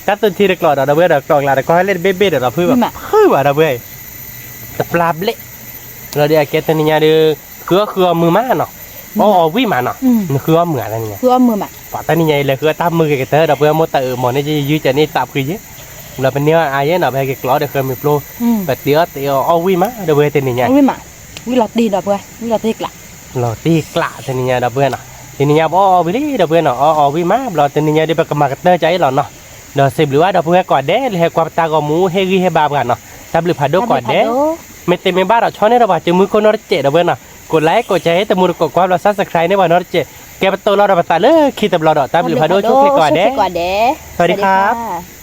ถ้าตัวทีเด็กหล่อเราเบื่อเด็กหล่อเราก็ให้เล่นเบ๊ะเดี๋ยวเราเพื่อแบบว่าเราเบื่อแต่ปลาเละเราเดี๋ยวแกตัวนี้เดี๋ยวคือมือม้าเนาะอ๋อวิมาเนาะคือเหมือนอะไรเนี่ยคือมือมาปะตัวนี้ไงเลยคือตามมือแกเตอเราเบื่อมดเตอร์หมอนนี่จะยืดจะนี่ตับคือเยอะเราเป็นเนื้ออะไรเนาะไปแกกล้อเดี๋ยวเคยมีโปรแบบเดี๋ยวอ๋อวิมาเดี๋ยวเบื่อตัวนี้ไงวิมาวิหลอดดีเด้อเบื่อวิหลอดตีกละหลอดตีกละตัวนี้ไงเดี๋ยวเบื่อเนาะตัวนี้ไงอ๋อวิลี่เดี๋ยวเบื่อเนาะอ๋อวิมาเราตัวนี้ไงเดี๋ยวไปกำมากระเตอร์ใจเราเนาะเดี๋ยวสิบหรือว่าเดี๋ยวเพื่อก่อนเด้เลยความตากอมูเฮรีเฮบาบกันเนาะทับหรือผัดโดก่อนเด้ไม่เต็มไม่บ้าเราช้อนให้เราบาดจมือคนนอร์เจเดี๋ยวเพื่อนเนาะกดไลค์กดแชร์แต่มือกดความเราซับสไครต์ในวันนอร์เจแกเป็นตัวเราเราตัดเลยคิดแต่เราเนาะทับหรือผัดโดช่วยก่อนเด้สวัสดีครับ